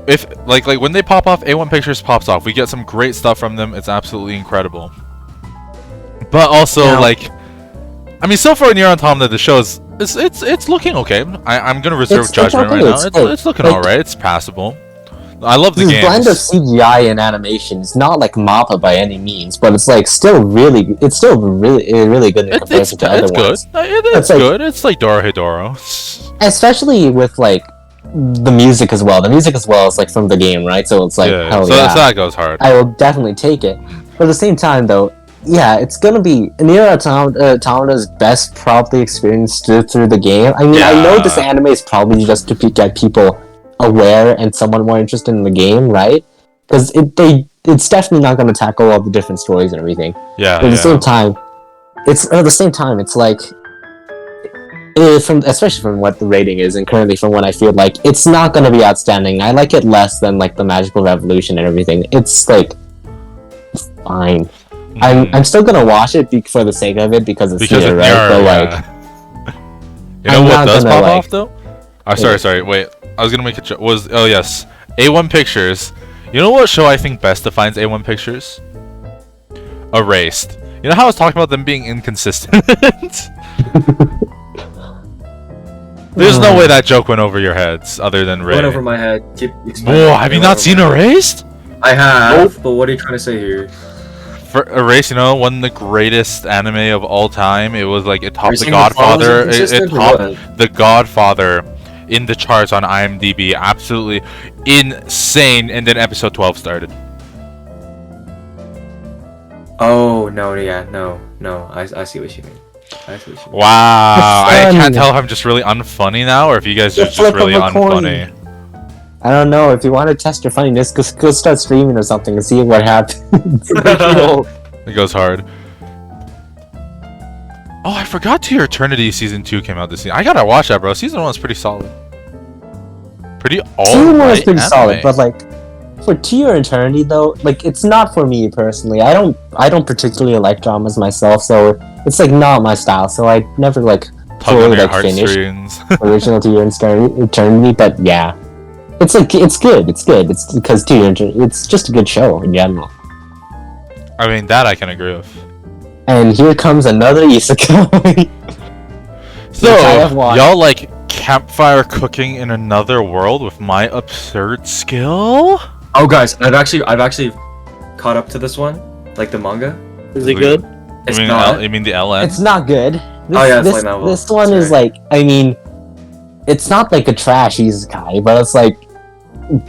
if like when they pop off, A1 Pictures pops off. We get some great stuff from them. It's absolutely incredible. But also like, I mean, so far Nier Automata, the show is it's looking okay. I'm gonna reserve It's judgment okay, right now. It's looking like- alright. It's passable. I love the This games. blend of CGI and animation is not like MAPPA by any means, but it's like still really good in comparison to other It's good. ones. It's It's like- good. It's like Dorohedoro. Especially with like the music as well. The music as well is like from the game, right? So it's like, Yeah, hell so, yeah. so that goes hard. I will definitely take it. But at the same time, though, yeah, it's gonna be Nier Automata's best probably experienced through the game. I mean, I know this Yeah. anime is probably just to get people aware and somewhat more interested in the game, right? Because it's definitely not gonna tackle all the different stories and everything. Yeah, But at the same time, it's like, especially from what the rating is, and currently from what I feel like, it's not gonna be outstanding. I like it less than like the Magical Revolution and everything. It's like fine. I'm still gonna watch it for the sake of it, because it's because Nier, of right? Nier, But yeah. like, You know I'm what not does gonna, pop like- off though? Oh, sorry. Wait, I was gonna make a joke. Oh yes, A1 Pictures. You know what show I think best defines A1 Pictures? Erased. You know how I was talking about them being inconsistent? There's no way that joke went over your heads, other than Ray. Went over my head. Keep explaining. Whoa, have you not seen Erased? I have, but what are you trying to say here? For Erased, you know, one of the greatest anime of all time. It was like, it topped The Every single plot was Godfather. It inconsistent or topped what? The Godfather in the charts on IMDb. Absolutely insane. And then episode 12 started. Oh no, yeah, no. I see what you mean. I see what you mean. Wow, I Fun. can't tell if I'm just really unfunny now, or if you guys The are just flip of really a coin. unfunny. I don't know. If you want to test your funniness, go start streaming or something and see what happens. It goes hard. Oh, I forgot To Your Eternity Season 2 came out this season. I gotta watch that, bro. Season 1 was pretty solid. Pretty Season 1 was alright pretty anime. solid, but like for To Your Eternity though, like it's not for me personally. I don't particularly like dramas myself, so it's like not my style. So I never like Tug fully on your like finished heartstrings. original To Your Eternity. But yeah, it's like it's good. It's because To Your Eternity, it's just a good show in general. I mean, that I can agree with. And here comes another isekai. So, Which I have watched. y'all like campfire cooking in another world with my absurd skill? Oh guys, I've actually caught up to this one. Like the manga? Is it good? It's you mean not. you mean the LN? It's not good. This, Oh, yeah, it's this, light novel. this one That's is right. like, I mean, it's not like a trash isekai, but it's like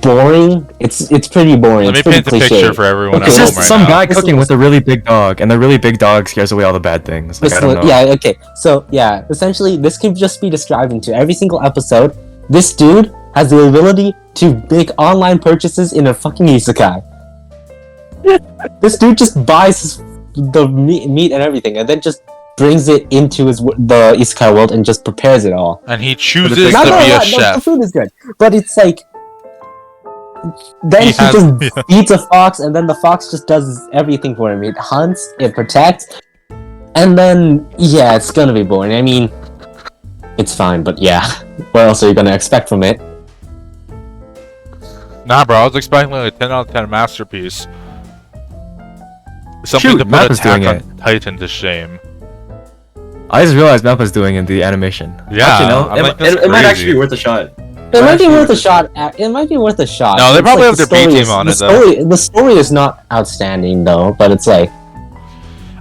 boring. It's pretty boring. Let me it's pretty paint a cliche. picture for everyone Okay, at It's home just right some now. guy This cooking is- with a really big dog, and the really big dog scares away all the bad things. Like, I don't know. Yeah, okay. So, yeah, essentially, this can just be described into every single episode. This dude has the ability to make online purchases in a fucking isekai. This dude just buys the meat and everything, and then just brings it into the isekai world and just prepares it all. And he chooses But to it's be like- a The chef. food is good, but it's like then He he has- just yeah. eats a fox, and then the fox just does everything for him. It hunts, it protects, and then yeah, it's gonna be boring. I mean, it's fine, but yeah, what else are you gonna expect from it? Nah, bro, I was expecting like a 10 out of 10 masterpiece. Something Shoot, to put Mappa's Attack doing on Titan to shame. I just realized Mappa's doing in the animation. Yeah, Actually, no. I'm like, it that's might crazy. actually be worth a shot. It might be actually worth a worth shot. It might be worth a shot. No, they It's probably like have the their B story team is- on the it, though. story, The story is not outstanding though, but it's like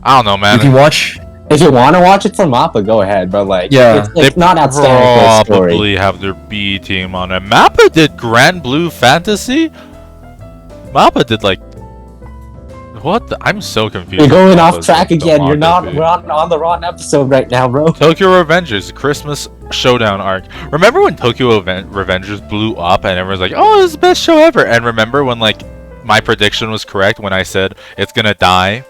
I don't know, man. You can watch. if you want to watch it for Mappa, go ahead. But like, Yeah, it's not outstanding for a story. Probably have their B team on it. Mappa did Grand Blue Fantasy? Mappa did like... What? I'm so confused. You're going with off Mappa's track again. You're not. filmography. We're on the wrong episode right now, bro. Tokyo Revengers Christmas Showdown arc. Remember when Tokyo Revengers blew up and everyone's like, "Oh, this is the best show ever." And remember when like my prediction was correct when I said it's gonna die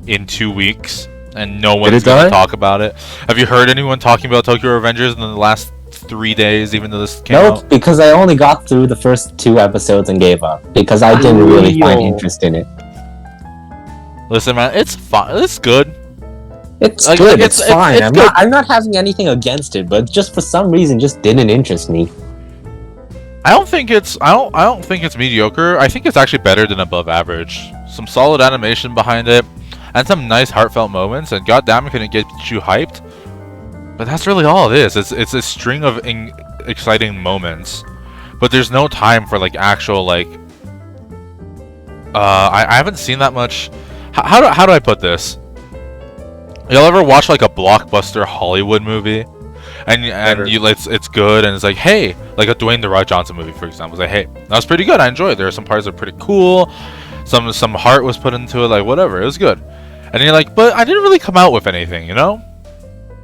in 2 weeks and no one's it gonna die? talk about it? Have you heard anyone talking about Tokyo Revengers in the last 3 days, even though this came Nope, out? because I only got through the first 2 episodes and gave up because I didn't really find Real. interest in it. Listen, man, it's fine. It's good. It's Like, good. it's- It's fine. it's I'm good. not. I'm not having anything against it, but just for some reason, just didn't interest me. I don't think it's mediocre. I think it's actually better than above average. Some solid animation behind it, and some nice heartfelt moments. And goddamn, can it get you hyped? But that's really all it is. It's a string of exciting moments, but there's no time for like actual like. I haven't seen that much. How do I put this? Y'all ever watch like a blockbuster Hollywood movie? And you it's good and it's like, hey, like a Dwayne the Rock Johnson movie, for example. It's like, hey, that was pretty good. I enjoyed it. There are some parts that are pretty cool. Some heart was put into it, like whatever. It was good. And you're like, but I didn't really come out with anything, you know?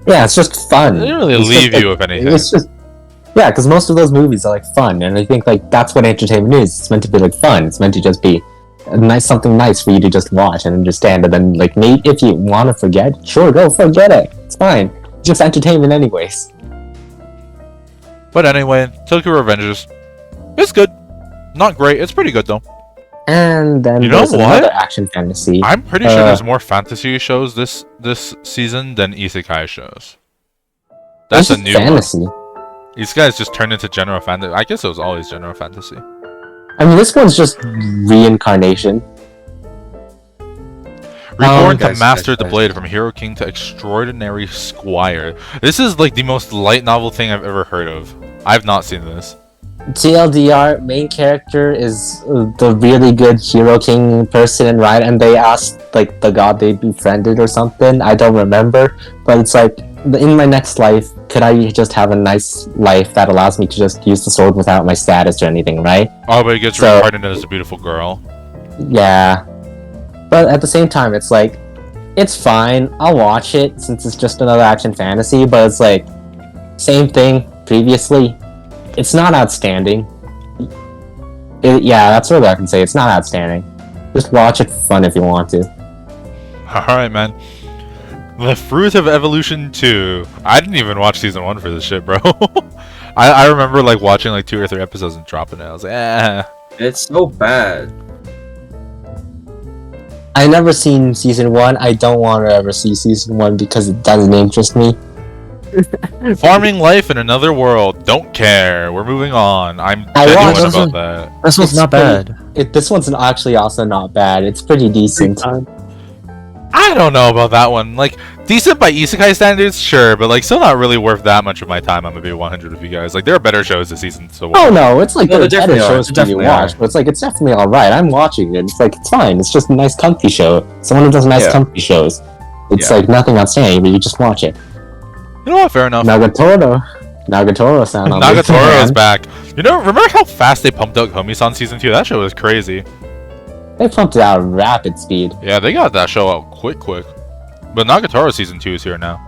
Yeah, it's just fun. They didn't really It's leave just, you like, with anything. It's just yeah, because most of those movies are like fun, and I think like that's what entertainment is. It's meant to be like fun. It's meant to just be something nice for you to just watch and understand. And then like maybe if you want to forget, sure, go forget it. It's fine. It's just entertainment, anyways. But anyway, Tokyo Revengers, it's good. Not great. It's pretty good though. And then You know there's what? another action fantasy. I'm pretty sure Uh, there's more fantasy shows this season than isekai shows. It's That's a just new fantasy. one. These guys just turned into general fantasy. I guess it was always general fantasy. I mean, this one's just reincarnation. Reborn to guys, master the guys. blade from hero king to extraordinary squire. This is like the most light novel thing I've ever heard of. I've not seen this. TLDR, main character is the really good Hero King person, right? And they asked like the god they befriended or something. I don't remember, but it's like in my next life, could I just have a nice life that allows me to just use the sword without my status or anything, right? Oh, but he gets So- reincarnated as a beautiful girl. Yeah, but at the same time, it's like it's fine. I'll watch it since it's just another action fantasy. But it's like same thing previously. It's not outstanding. Yeah, that's what I can say. It's not outstanding. Just watch it for fun if you want to. Alright, man. The Fruit of Evolution 2. I didn't even watch season 1 for this shit, bro. I remember like watching like 2 or 3 episodes and dropping it. I was like, eh. It's so bad. I never seen season 1. I don't want to ever see season 1 because it doesn't interest me. Farming life in another world. Don't care. We're moving on. I'm I genuine watched- about that. This one's It's not pretty- bad. This one's actually also not bad. It's pretty decent. I don't know about that one. Like, decent by isekai standards, sure, but like, still not really worth that much of my time. I'm gonna be 100 with you guys. Like, there are better shows this season to watch. Oh no, it's like No, there there are better definitely are. shows There to be definitely watched, are. but it's like it's definitely alright. I'm watching it. It's like it's fine. It's just a nice comfy show. Someone who does nice Yeah. comfy shows. It's Yeah. like nothing outstanding, but you just watch it. You know what? Fair enough. Nagatoro sound on Nagatoro's back. You know, remember how fast they pumped out Komi-san season 2? That show was crazy. They pumped it out at rapid speed. Yeah, they got that show out quick. But Nagatoro season 2 is here now.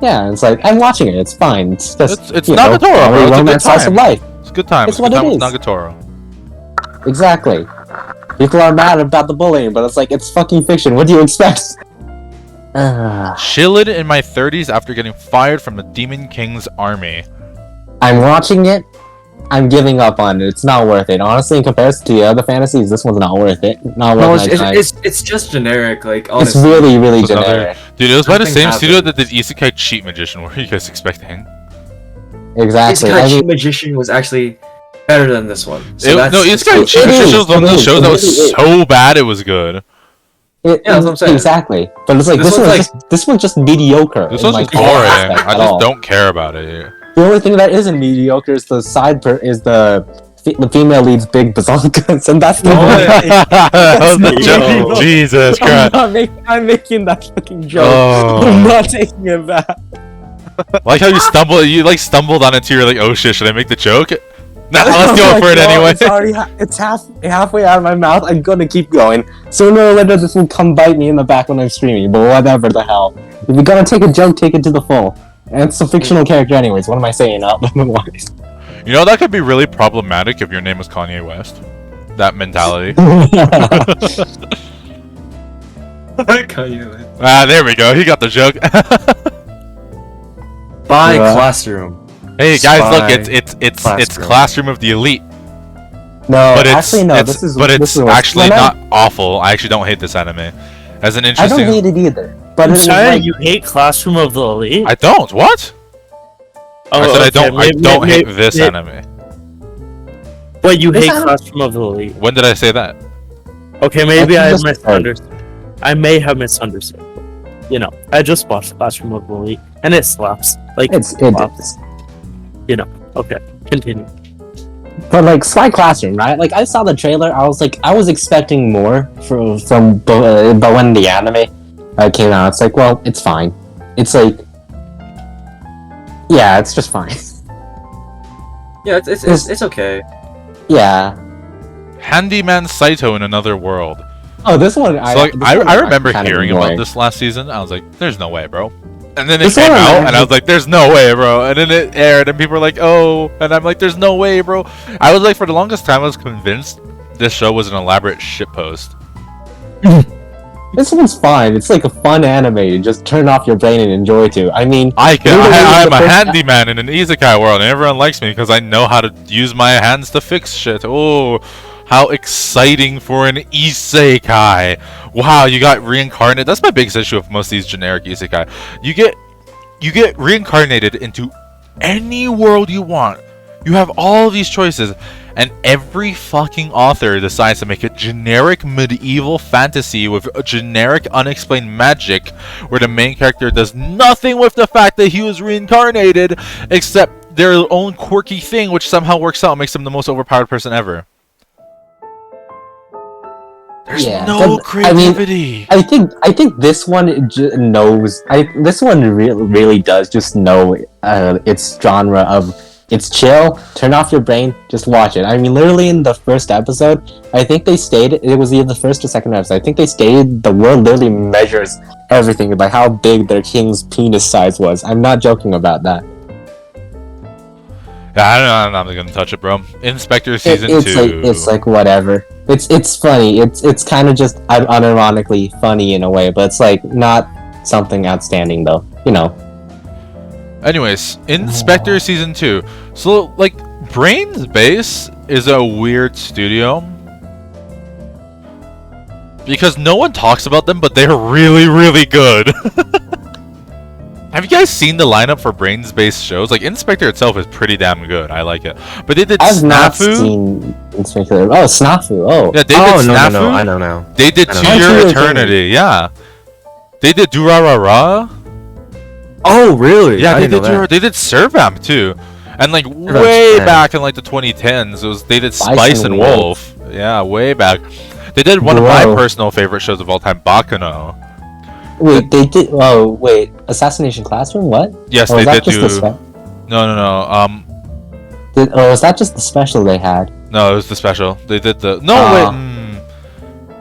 Yeah, it's like I'm watching it. It's fine. It's just It's you know, Nagatoro, bro. only It's a good romance slice of time. life. It's a good time. It's a what good it time with is. Nagatoro. Exactly. People are mad about the bullying, but it's like it's fucking fiction. What do you expect? Chillin' in my 30s after getting fired from the Demon King's army. I'm watching it. I'm giving up on it. It's not worth it. Honestly, in comparison to the other fantasies, this one's not worth it. Not No, worth my time. it's just generic. Like It's honestly. really, really It's another- generic. Dude, it was by the Nothing same studio happened. that did Isekai Cheat Magician. What are you guys expecting? Exactly. I Isekai mean, Magician was actually better than this one. So No, Isekai Cheat it Magician is, was one of it those is, shows it that was really is. so bad it was good. Yeah, that's what I'm saying. Exactly. But it's like This this one's one's this one's just mediocre. This in, one's like, just all boring. aspects I at just all. don't care about it. The only thing that isn't mediocre is the the female lead's big bazonkas, and that's the only thing. That was the That's joke. not- Jesus Christ. I'm making that fucking joke. Oh. I'm not taking it back. Like how you stumbled on it too, you're like, oh shit, should I make the joke? Nah, let's go Oh my for it God, anyway. It's already it's halfway out of my mouth. I'm gonna keep going. Sooner or later, this will come bite me in the back when I'm screaming. But whatever the hell. If you're gonna take a joke, take it to the full. And it's a fictional character, anyways. What am I saying? Otherwise. You know, that could be really problematic if your name was Kanye West. That mentality. Ah, there we go. He got the joke. By Yeah. Classroom. Hey guys, look, Spy it's Classroom. Classroom of the Elite. No, But it's actually, no. it's, This is but this it's is worse. actually When not awful. I actually don't hate this anime. As an I interesting, don't hate it either. But I'm it was sorry, like, you hate Classroom of the Elite? I don't. What? I said I don't. I don't hate this maybe- anime. But you This hate anime- Classroom of the Elite. When did I say that? Okay, maybe I I just- misunderstood. I may have misunderstood. You know, I just watched Classroom of the Elite, and it slaps. Like, it slaps. Okay, continue. But like Spy Classroom, right? Like I saw the trailer, I was expecting more but when the anime came out, it's like, well, it's fine. It's like, yeah, it's just fine. Yeah, it's okay. Yeah. Handyman Saito in Another World. Oh, this one. So like, this one I remember kind of hearing about annoying. this last season. I was like, "There's no way, bro." And then it This came one, out, man. and I was like, "There's no way, bro." And then it aired, and people were like, "Oh," and I'm like, "There's no way, bro." I was like, for the longest time, I was convinced this show was an elaborate shitpost. This one's fine. It's like a fun anime. You just turn off your brain and enjoy too. I mean, I'm the a first- handyman in an isekai world, and everyone likes me because I know how to use my hands to fix shit. Oh, how exciting for an isekai! Wow, you got reincarnated. That's my biggest issue with most of these generic isekai. You get reincarnated into any world you want. You have all these choices, and every fucking author decides to make a generic medieval fantasy with a generic unexplained magic where the main character does nothing with the fact that he was reincarnated except their own quirky thing, which somehow works out and makes them the most overpowered person ever. There's Yeah, no but, I mean, creativity. I think this one knows. This one really does just know its genre of. It's chill. Turn off your brain. Just watch it. I mean, literally in the first episode, I think they stated it was either the first or second episode. I think they stated the world literally measures everything by how big their king's penis size was. I'm not joking about that. Yeah, I'm not gonna touch it, bro. Inspector season It's 2. it's like whatever. It's funny. It's kind of just unironically funny in a way, but it's like not something outstanding though. You know. Anyways, Inspector season 2. So like, Brains Base is a weird studio because no one talks about them, but they're really, really good. Have you guys seen the lineup for Brains Base shows? Like, Inspector itself is pretty damn good. I like it. But they did I've not Snafu. seen Inspector. Oh, Snafu. Oh. Yeah, they did Oh no, Snafu. no, no, I know now. They did I know. 2 Year Two-Year Eternity. Yeah. They did Durarara. Oh, really? Yeah, I they didn't did. know that. They did Servamp too, and like Servamp's way bad. back in like the 2010s, it was they did Spice Spice and and Wolf. Yeah, way back. They did one of my Bro. personal favorite shows of all time, Bakuno. Wait, they did. Oh, wait. Assassination Classroom? What? Yes, Or they was did that just do. the No. Or was that just the special they had? No, it was the special. They did the. No, Ah. wait.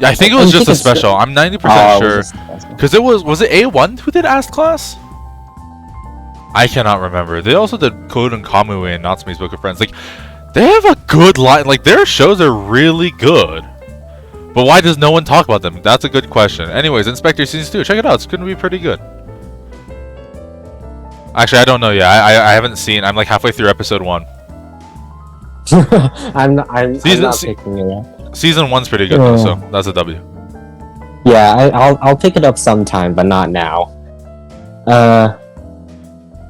Yeah, I think it was I just think a it's- special. I'm 90% Oh, it was sure. just the special. Because it was it A1 who did Ask Class? I cannot remember. They also did Code and Kamui and Natsume's Book of Friends. Like, they have a good line. Like, their shows are really good. But why does no one talk about them? That's a good question. Anyways, Inspector Season 2. Check it out. It's going to be pretty good. Actually, I don't know yet. I haven't seen. I'm like halfway through episode 1. I'm not Season- picking it up. Season 1's pretty good, though, so that's a W. Yeah, I'll pick it up sometime, but not now.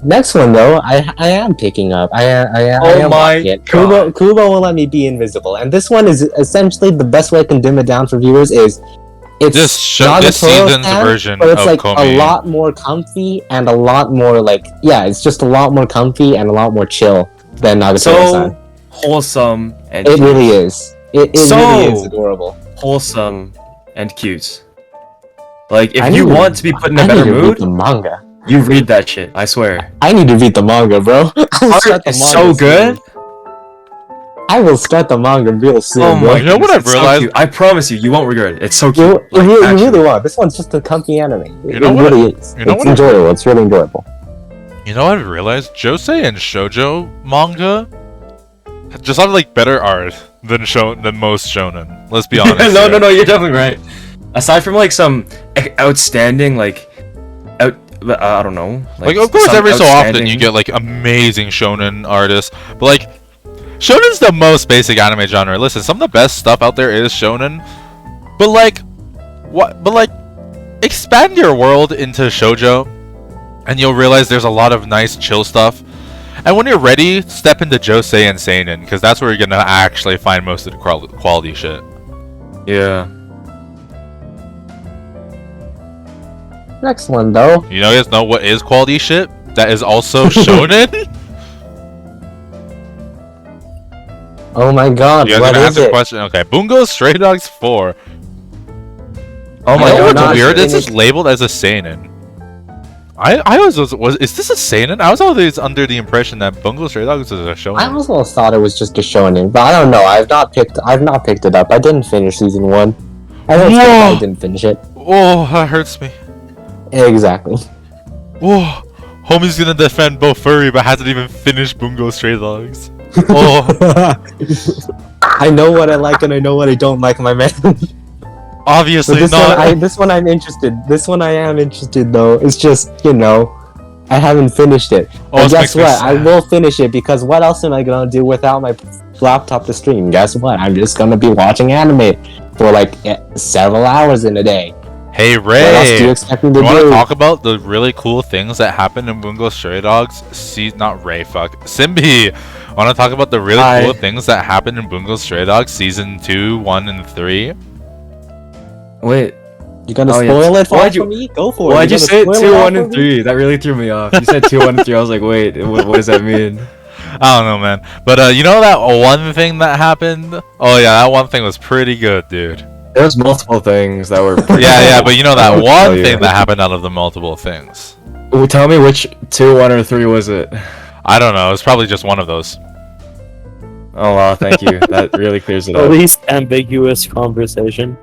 Next one though, I am picking up. I am my watching it. God. Kubo will let me be invisible, and this one is essentially the best way I can dim it down for viewers is it's This Nagatoro's season's stand, version but it's of like Komi. a lot more comfy and a lot more like it's just a lot more comfy and a lot more chill than Nagatoro's So stand. wholesome and It cute. really is. It So- really is adorable. Wholesome and cute. Like, I if you need to- want to be put in I a need better to read mood, the manga. you read that shit. I swear. I need to read the manga, bro. I'll Art start the is manga so soon. good. I will start the manga real soon. Oh bro. my You know what goodness, I've it's so realized? cute. I promise you, you won't regret it. It's so You, cute. Like, you actually. really won't. This one's just a comfy anime. You It know what- really is. you know It's what I- enjoyable. It's really enjoyable. You know what I realized? Josei and Shoujo manga just have like better art than most shonen. Let's be honest. no, here. no, you're definitely right. Aside from like some outstanding, I don't know. Like, of course, some every so often you outstanding- get like amazing shonen artists, but like shonen's the most basic anime genre. Listen, some of the best stuff out there is shonen, but like, what? But like, expand your world into shoujo, and you'll realize there's a lot of nice chill stuff. And when you're ready, step into josei and seinen, because that's where you're gonna actually find most of the quality shit. Yeah. Next one though. You guys know what is quality shit? That is also shonen. Oh my god, You guys what gonna is answer the it? question? Okay, Bungo Stray Dogs 4. Oh You my know god. what's not weird? This finished- is labeled as a seinen. I always was is this a seinen? I was always under the impression that Bungo Stray Dogs is a I shonen. also thought it was just a shonen, but I don't know. I've not picked it up. I didn't finish season 1. I don't think I Whoa. didn't finish it. Oh, that hurts me. Exactly. Whoa, homie's gonna defend Bo Furry, but hasn't even finished Bungo Stray Dogs. Oh, I know what I like and I know what I don't like, my man. But obviously this not. this one I'm interested. This one I am interested though. It's just, I haven't finished it. Oh, And this guess makes me what? I sad. will finish it because what else am I gonna do without my laptop to stream? Guess what? I'm just gonna be watching anime for like several hours in a day. Hey What else do you Ray, expect me to you want to do? talk about the really cool things that happened in Bungo Stray Dogs? Not Ray, fuck. Simbi! Want to talk about the really Hi. cool things that happened in Bungo Stray Dogs Season 2, 1, and 3? Wait, You gonna Oh, yeah. spoil it Why'd for you- me? Go for it. why'd you gonna say spoil it 2, all 1, for and me? 3? That really threw me off. You said 2, 1, and 3. I was like, wait, what does that mean? I don't know, man. But you know that one thing that happened? Oh yeah, that one thing was pretty good, dude. There's multiple things that were. pretty Yeah, but you know that I will tell one you. thing that happened out of the multiple things. Well, tell me which 2, 1, or 3 was it? I don't know. It's probably just one of those. Oh wow, thank you. That really clears it At up. least ambiguous conversation.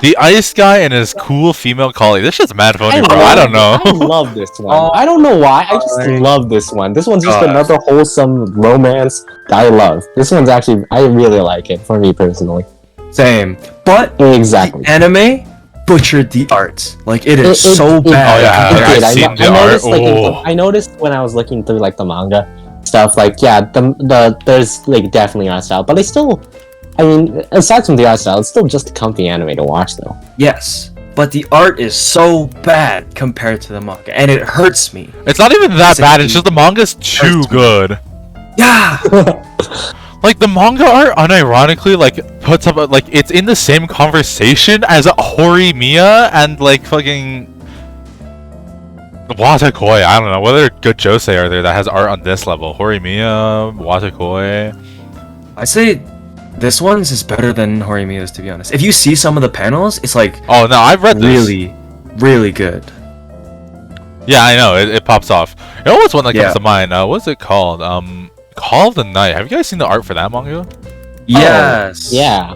The ice guy and his cool female colleague. This shit's mad funny, bro. I don't know. I love this one. Oh, I don't know why. I just my love this one. This one's just God. another wholesome romance that I love. This one's actually, I really like it for me personally. Same, but Exactly. the anime butchered the art. Like it is so Oh, bad. yeah. It did. I've seen the noticed, art. like, Oh. I noticed when I was looking through like the manga stuff, like there's like definitely art style, but I mean, aside from the art style, it's still just a comfy anime to watch though. Yes, but the art is so bad compared to the manga, and it hurts me. It's not even that bad. It's Basically, just the manga's too hurts me. good. Yeah. Like the manga art, unironically, like puts up like it's in the same conversation as Horimiya and like fucking Watakoi, I don't know. What other good josei are there that has art on this level? Horimiya, Watakoi. I say this one's is better than Horimiya's, to be honest. If you see some of the panels, it's like Oh no, I've read this. really good. Yeah, I know. It pops off. You know what's one that comes Yeah. to mind? What's it called? Call of the Night. Have you guys seen the art for that manga? Yes. Yeah,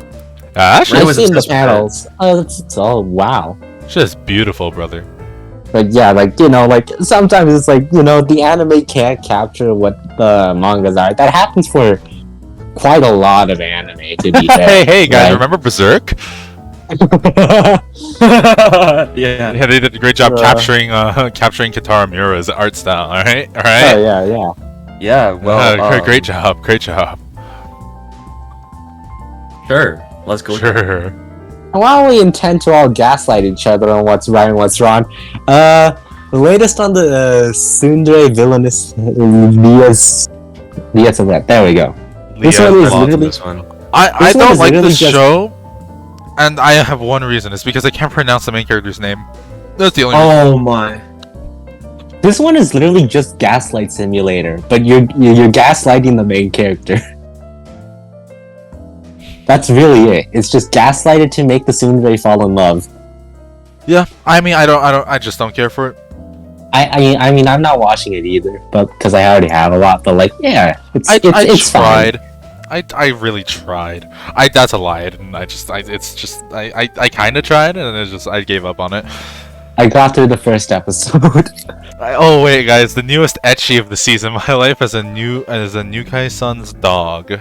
Actually, It I've was seen the just panels. Oh, it's oh wow. it's just beautiful, brother. But yeah, like, you know, like sometimes it's like, you know, the anime can't capture what the mangas are. That happens for quite a lot of anime, to be fair. Hey guys, right? remember Berserk? Yeah. Yeah, they did a great job capturing Kitara Miura's art style. All right. Oh yeah, yeah. Yeah. Well. Great job. Great job. Sure. Let's go. Sure. While we intend to all gaslight each other on what's right and what's wrong, the latest on the Tsundere villainous Lias of that. There we go. This Leah, one is love literally- This one. I this one don't is like literally this just- show, and I have one reason. It's because I can't pronounce the main character's name. That's the only reason. Oh my. This one is literally just Gaslight Simulator, but you're gaslighting the main character. That's really it. It's just gaslighted to make the tsundere fall in love. Yeah, I mean, I just don't care for it. I mean, I'm not watching it either, but because I already have a lot. But like, yeah, it's I it's fine. tried. I really tried. That's a lie. I didn't. I kind of tried, and it's just I gave up on it. I got through the first episode. Oh wait, guys, the newest ecchi of the season. My life as a Nukai-san's dog.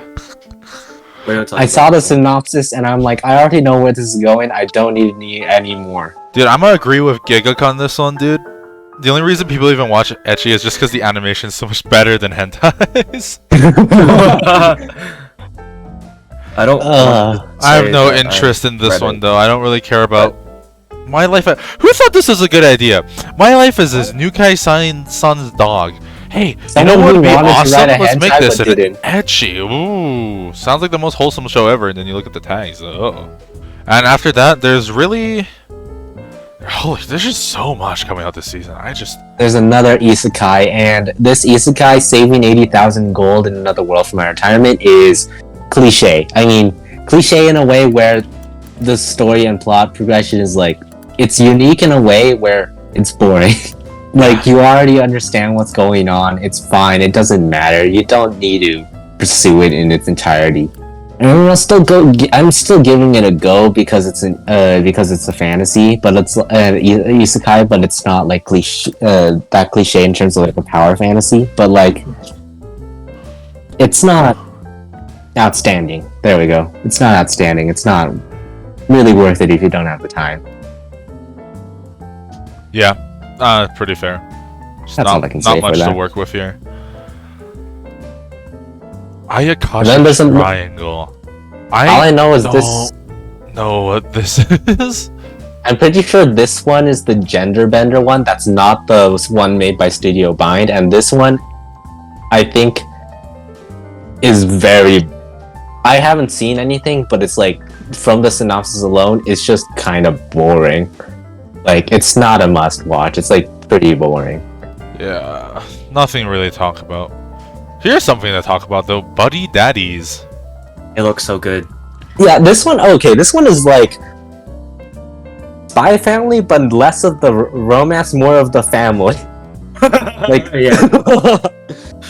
I saw the synopsis and I'm like, I already know where this is going. I don't need any more. Dude, I'm gonna agree with Gigak on this one, dude. The only reason people even watch ecchi is just because the animation is so much better than hentais. I don't. I have no interest in this read one it. though. I don't really care about my life. Who thought this was a good idea? My life is his Nukai-san's dog. Hey, Someone you know what who would be wanted to awesome? write a Let's make hentai this but an didn't. ecchi. Ooh, sounds like the most wholesome show ever. And then you look at the tags. Oh, and after that, there's really, holy, there's just so much coming out this season. There's another isekai, and this isekai, saving 80,000 gold in another world for my retirement, is cliche. I mean, cliche in a way where the story and plot progression is like, it's unique in a way where it's boring. Like, you already understand what's going on. It's fine. It doesn't matter. You don't need to pursue it in its entirety. And I'm still giving it a go because it's a fantasy, but it's isekai, but it's not like that cliche in terms of like a power fantasy. But like, it's not outstanding. There we go. It's not outstanding. It's not really worth it if you don't have the time. Yeah, pretty fair. Just That's all I can say not for much to that. work with here. Then Ayakashi there's a- Triangle. All I know is this. don't know what this is. I'm pretty sure this one is the gender bender one. That's not the one made by Studio Bind, and this one, I think, is very. I haven't seen anything, but it's like from the synopsis alone, it's just kind of boring. Like, it's not a must watch. It's like pretty boring. Yeah, nothing really to talk about. Here's something to talk about though. Buddy Daddies. It looks so good. Yeah, this one. Okay, this one is like Spy Family, but less of the romance, more of the family. Like,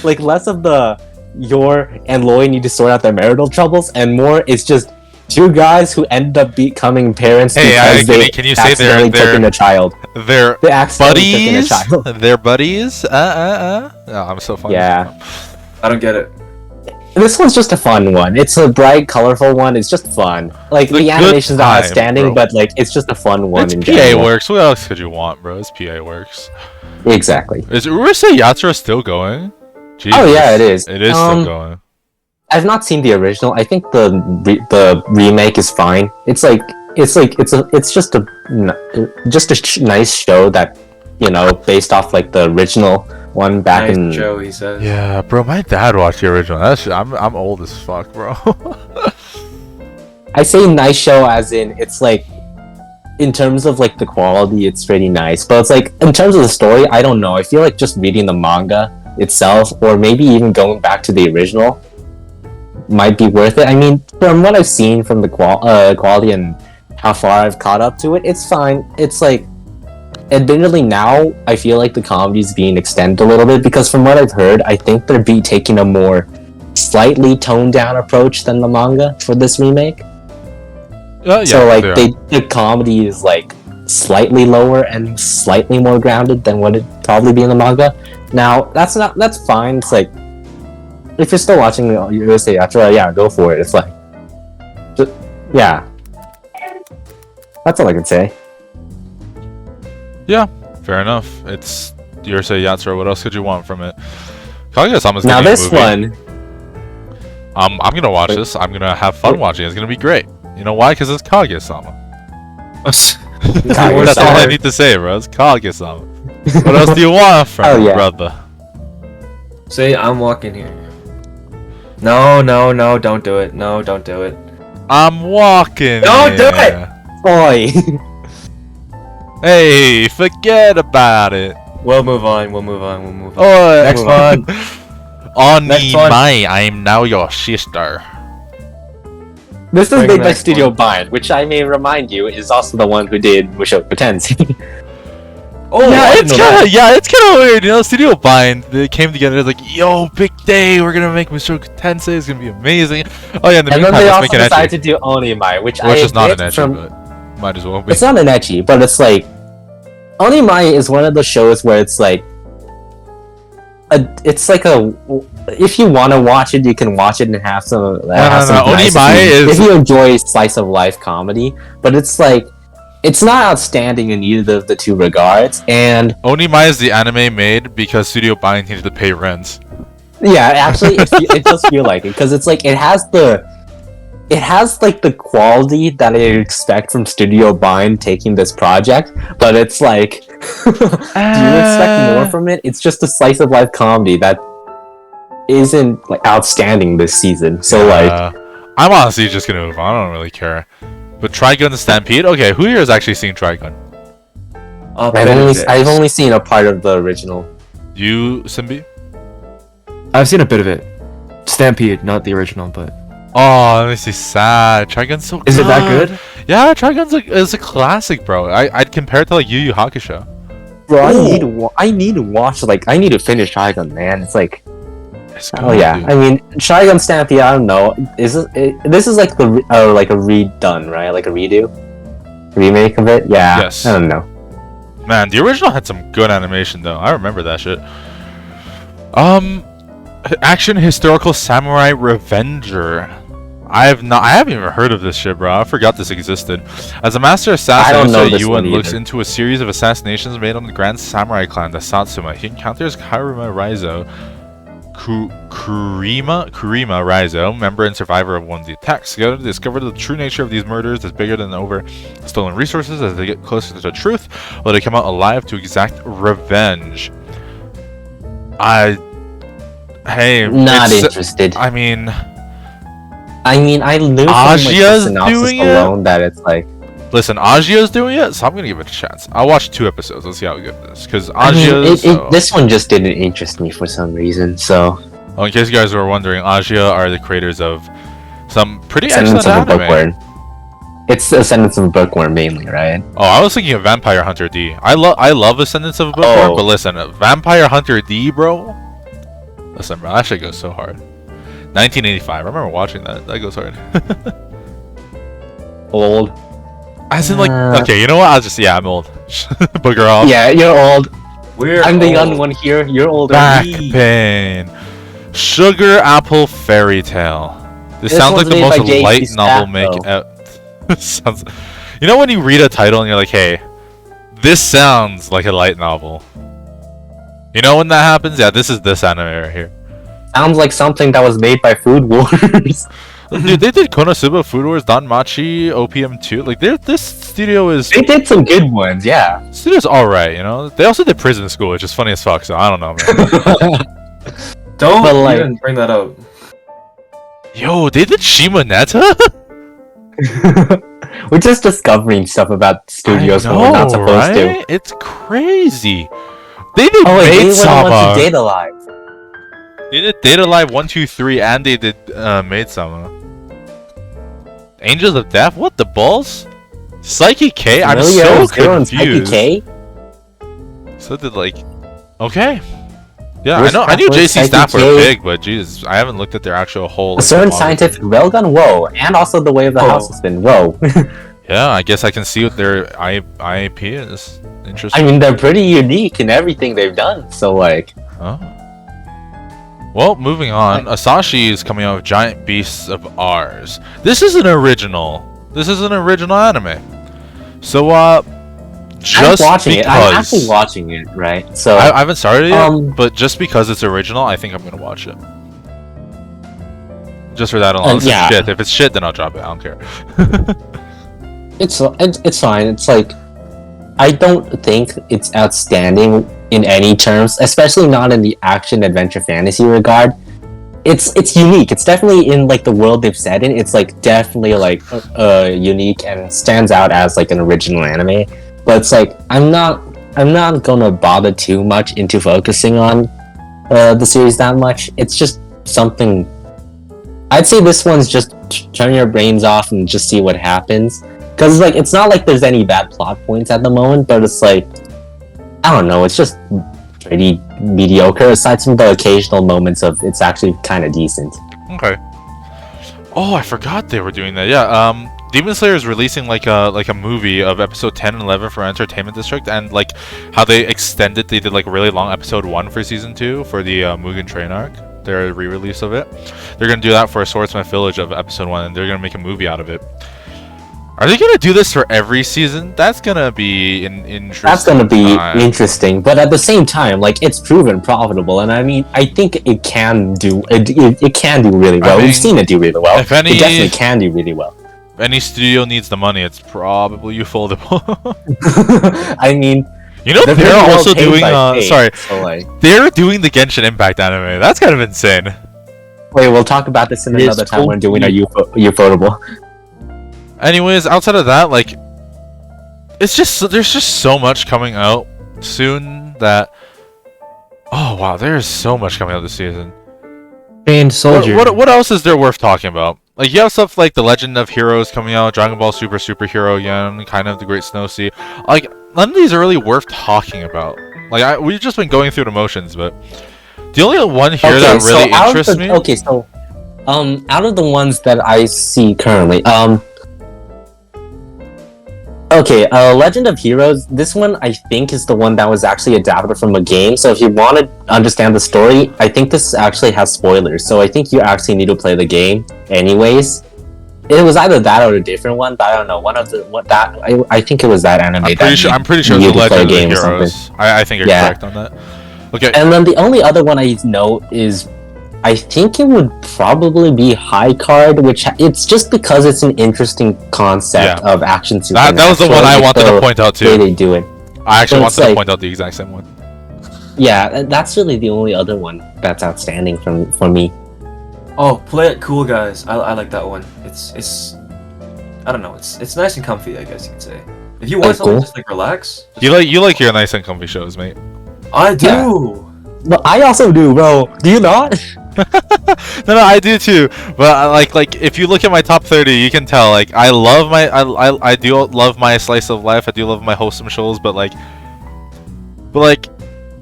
like less of the Yor and Loi need to sort out their marital troubles, and more it's just two guys who end up becoming parents Hey, because they can you say accidentally took in a child. they're They accidentally took in a buddies? child. They're buddies? Oh, I'm so funny. Yeah. I don't get it. This one's just a fun one. It's a bright, colorful one. It's just fun. Like, It's a the good animation's not time, outstanding, bro. but like it's just a fun one It's in PA general. works. What else could you want, bro? It's PA works. Exactly. Is Urusei Yatsura still going? Oh yeah, it is. It is still going. I've not seen the original. I think the remake is fine. It's just a nice show that, you know, based off like the original one back in. Nice show, he says. Yeah, bro, my dad watched the original. I'm old as fuck, bro. I say nice show as in it's like in terms of like the quality, it's pretty nice. But it's like in terms of the story, I don't know. I feel like just reading the manga itself, or maybe even going back to the original, might be worth it. I mean, from what I've seen from the quality and how far I've caught up to it, it's fine. It's like, admittedly now, I feel like the comedy is being extended a little bit because from what I've heard, I think they're taking a more slightly toned down approach than the manga for this remake. Yeah, So like they are. the comedy is like slightly lower and slightly more grounded than what it'd probably be in the manga. Now that's fine. It's like if you're still watching USA After, yeah, go for it. It's like yeah. That's all I can say. Yeah, fair enough. It's Yurusei Yatsura. What else could you want from it? Kaguya-sama's Now getting a this movie. one, I'm gonna watch this. I'm gonna have fun watching it. It's gonna be great. You know why? Because it's Kaguya-sama. Kaguya-sama. That's all I need to say, bro. It's Kaguya-sama. What else do you want from Oh, it, yeah. brother? Say I'm walking here. No, no, no, don't do it. No, don't do it. I'm walking. Don't do here. Oi. Hey, forget about it. We'll move on. We'll move on. We'll move on. Oh, Next one. Next one. Onimai, I am now your sister. This is Bring made the by next Studio one. Bind, which I may remind you is also the one who did Mushoku Tensei. Oh, Yeah, I didn't it's know kind that. of it's kind of weird, you know. Studio Bind, they came together. It's like, yo, big day. We're gonna make Mushoku Tensei. It's gonna be amazing. Oh yeah, in the And then meantime, they let's also make an decided ecchi. to do Onimai, which I Which is not an admit ecchi, from but might as well be. It's not an ecchi, but it's like Onimai is one of the shows where it's like if you want to watch it, you can watch it and have some. Have no, some nice Onimai if is- you enjoy slice of life comedy, but it's like it's not outstanding in either of the two regards. And Onimai is the anime made because Studio Bind needed to pay rent. yeah, actually, it does feel like it because it's like it has like the quality that I expect from Studio Bind taking this project, but it's like, do you expect more from it? It's just a slice of life comedy that isn't like outstanding this season. So like, I'm honestly just gonna move on. I don't really care. But Trigun the Stampede. Okay, who here has actually seen Trigun? I've only seen a part of the original. You, Simbi? I've seen a bit of it. Stampede, not the original, but Oh, let me see. Sad. Trigun's so good. is it that good? Yeah, Trigun's is a classic, bro. I'd compare it to like Yu Yu Hakusho. Bro, I need to watch I need to finish Trigun, man. It's like, It's oh good, yeah. dude. I mean, Trigun Stampede. I don't know. This is like the like a redone, right? Like a remake of it. Yeah. Yes. I don't know. Man, the original had some good animation though. I remember that shit. Action historical samurai revenger. I haven't even heard of this shit, bro. I forgot this existed. As a master assassin, I don't know Usa this Yuan one looks either. into a series of assassinations made on the Grand Samurai clan, the Satsuma. He encounters Karuma Raizo, Kurima Raizo, member and survivor of one of the attacks. Together, they discover the true nature of these murders is bigger than over stolen resources. As they get closer to the truth, will they come out alive to exact revenge? Hey, Not it's- interested. I mean, I knew from like, Ajia's the synopsis doing it? alone that it's like. listen, Ajia's doing it, so I'm gonna give it a chance. I'll watch 2 episodes. Let's see how good it is. Because I mean, Ajia's. this one just didn't interest me for some reason. So, Oh, in case you guys were wondering, Agia are the creators of some pretty excellent Descendants of a anime. Bookworm. It's Descendants of a Bookworm mainly, right? Oh, I was thinking of Vampire Hunter D. I love Ascendants of a Bookworm, Oh. but listen, Vampire Hunter D, bro. Listen, bro, that shit goes so hard. 1985. I remember watching that. That goes hard. Old. As in, like, okay, you know what? I'm old. Booger off. Yeah, you're old. We're I'm the old. young one here. You're older. Back pain. Sugar Apple Fairy Tale. This This sounds like one's the made by most J.C. light novel Staff, make though. out. Sounds. You know when you read a title and you're like, hey, this sounds like a light novel. You know when that happens? Yeah, this is this anime right here. Sounds like something that was made by Food Wars. Dude, they did Konosuba, Food Wars, Danmachi, OPM 2. Like, this studio is. They did some good ones, yeah. Studio's alright, you know? They also did Prison School, which is funny as fuck, so I don't know, man. Don't But, like- even bring that up. Yo, they did Shimoneta? We're just discovering stuff about studios when we're not supposed to. It's crazy. They did Oh, wait, they Maid were the ones Sama. who Data Live. They did Data Live 1, 2, 3, and they did Maid Sama. Angels of Death? What the balls? Psyche K? I'm so confused. K? So did like, okay. Yeah, Where's I knew JC staff were K? big, but Jesus, I haven't looked at their actual whole. A like, certain filmography. scientific railgun, whoa, and also the way of the Whoa. house has been, whoa. Yeah, I guess I can see what their IAP is. Interesting. I mean, they're pretty unique in everything they've done, so like... Oh. Well, moving on. Asashi is coming out with Giant Beasts of Ours. This is an original. This is an original anime. So, just I'm watching because... it. I'm actually watching it, right? So I haven't started it yet, but just because it's original, I think I'm gonna watch it. Just for that alone. This is yeah. shit. If it's shit, then I'll drop it. I don't care. it's fine. It's like I don't think it's outstanding in any terms, especially not in the action adventure fantasy regard. It's unique. It's definitely in like the world they've set in. It's like definitely like unique and stands out as like an original anime. But it's like I'm not gonna bother too much into focusing on the series that much. It's just something. I'd say this one's just turn your brains off and just see what happens. Because like it's not like there's any bad plot points at the moment, but it's like I don't know. It's just pretty mediocre. Aside from the occasional moments of it's actually kind of decent. Okay. Oh, I forgot they were doing that. Yeah. Demon Slayer is releasing like a movie of episode 10 and 11 for Entertainment District, and like how they extended. They did like a really long episode 1 for season 2 for the Mugen Train arc. Their re-release of it. They're gonna do that for Swordsmith Village of episode 1, and they're gonna make a movie out of it. Are they gonna do this for every season? That's gonna be interesting. That's gonna be interesting, but at the same time, like it's proven profitable, and I mean, I think it can do it can do really well. We've seen it do really well. If any, it definitely can do really well. If any studio needs the money, it's probably Ufotable. I mean, you know they're also doing so like, they're doing the Genshin Impact anime. That's kind of insane. Wait, we'll talk about this in another time when doing a Ufotable. Anyways, outside of that, like, it's just there's just so much coming out soon that oh wow, there's so much coming out this season. Chained Soldier. What else is there worth talking about? Like you have stuff like The Legend of Heroes coming out, Dragon Ball Super Superhero again, kind of The Great Snow Sea. Like none of these are really worth talking about. Like we've just been going through the motions, but the only one here that really interests me. Okay, so out of the ones that I see currently, okay, Legend of Heroes, this one I think is the one that was actually adapted from a game, so if you want to understand the story, I think this actually has spoilers, so I think you actually need to play the game anyways. It was either that or a different one, but I don't know, I think it was that anime. I'm pretty sure it's The Legend of Heroes. I think you're correct on that. Okay. And then the only other one I know is I think it would probably be High Card, which it's just because it's an interesting concept of action supernatural. That was the one I wanted to point out too. They do it. I actually wanted to point out the exact same one. Yeah, that's really the only other one that's outstanding for me. Oh, play it cool, guys. I like that one. It's I don't know. It's nice and comfy, I guess you could say. If you want something cool. just like relax. You like your nice and comfy shows, mate. I do. Yeah. But I also do, bro. Do you not? No, I do too. But like if you look at my top 30, you can tell like I do love my slice of life. I do love my wholesome shows, but like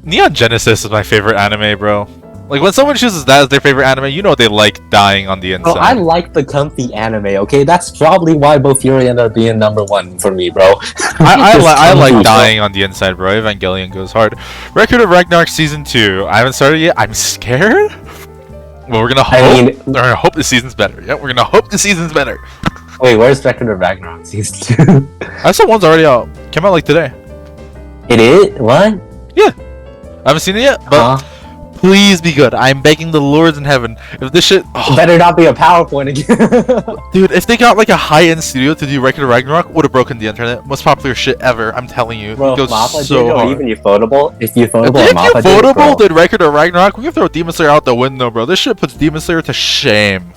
Neon Genesis is my favorite anime, bro. Like when someone chooses that as their favorite anime, you know they like dying on the inside. Bro, I like the comfy anime. Okay, that's probably why both Fury ended up being #1 for me, bro. I like dying on the inside, bro. Evangelion goes hard. Record of Ragnarok season 2. I haven't started yet. I'm scared. Well, we're gonna hope the season's better. Yeah, we're gonna hope the season's better. Wait, where's Record of Ragnarok season 2? I saw one's already out. Came out like today. It is? What? Yeah. I haven't seen it yet, but please be good. I'm begging the lords in heaven. If this shit better not be a PowerPoint again. Dude, if they got like a high-end studio to do Record of Ragnarok, would have broken the internet. Most popular shit ever. I'm telling you. Bro, it goes Mappa so did, hard. or even Ufotable. If Ufotable did Record of Ragnarok, we can throw Demon Slayer out the window, bro. This shit puts Demon Slayer to shame.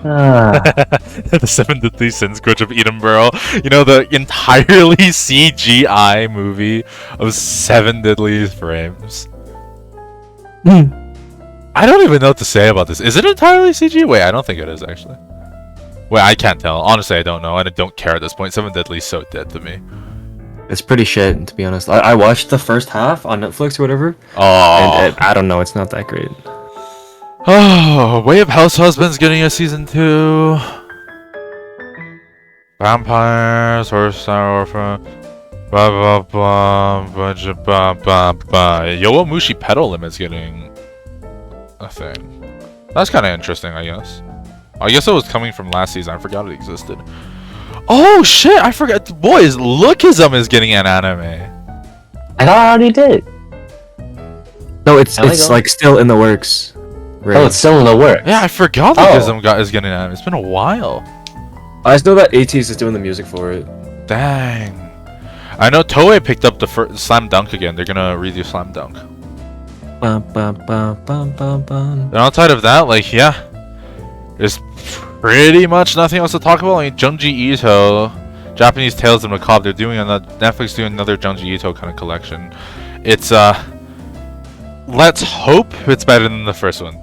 The Seven Deadly Sins, Grudge of Edinburgh. You know, the entirely CGI movie of Seven Deadly Frames. I don't even know what to say about this. Is it entirely CG? Wait, I don't think it is actually. Wait, I can't tell. Honestly, I don't know, and I don't care at this point. Seven Deadly is so dead to me. It's pretty shit, to be honest. I watched the first half on Netflix or whatever. Oh, And I don't know, it's not that great. oh, Way of House Husbands getting a season 2. Vampires, Horse Orphan. Ba ba ba ba ba ba ba. Yowamushi Pedal Limit's getting a thing. That's kind of interesting, I guess. I guess it was coming from last season. I forgot it existed. Oh shit! I forgot. Boys, Lookism is getting an anime. I thought I already did. No, it's There we go. like still in the works. Oh, it's still in the works. Yeah, I forgot Oh. Lookism is getting an anime. It's been a while. I just know that ATEEZ is doing the music for it. Dang. I know Toei picked up the Slam Dunk again. They're gonna redo Slam Dunk. Bum, bum, bum, bum, bum, bum. And outside of that, like, yeah, there's pretty much nothing else to talk about. I mean, Junji Ito, Japanese Tales of Macabre, they're doing Netflix doing another Junji Ito kind of collection. It's let's hope it's better than the first one.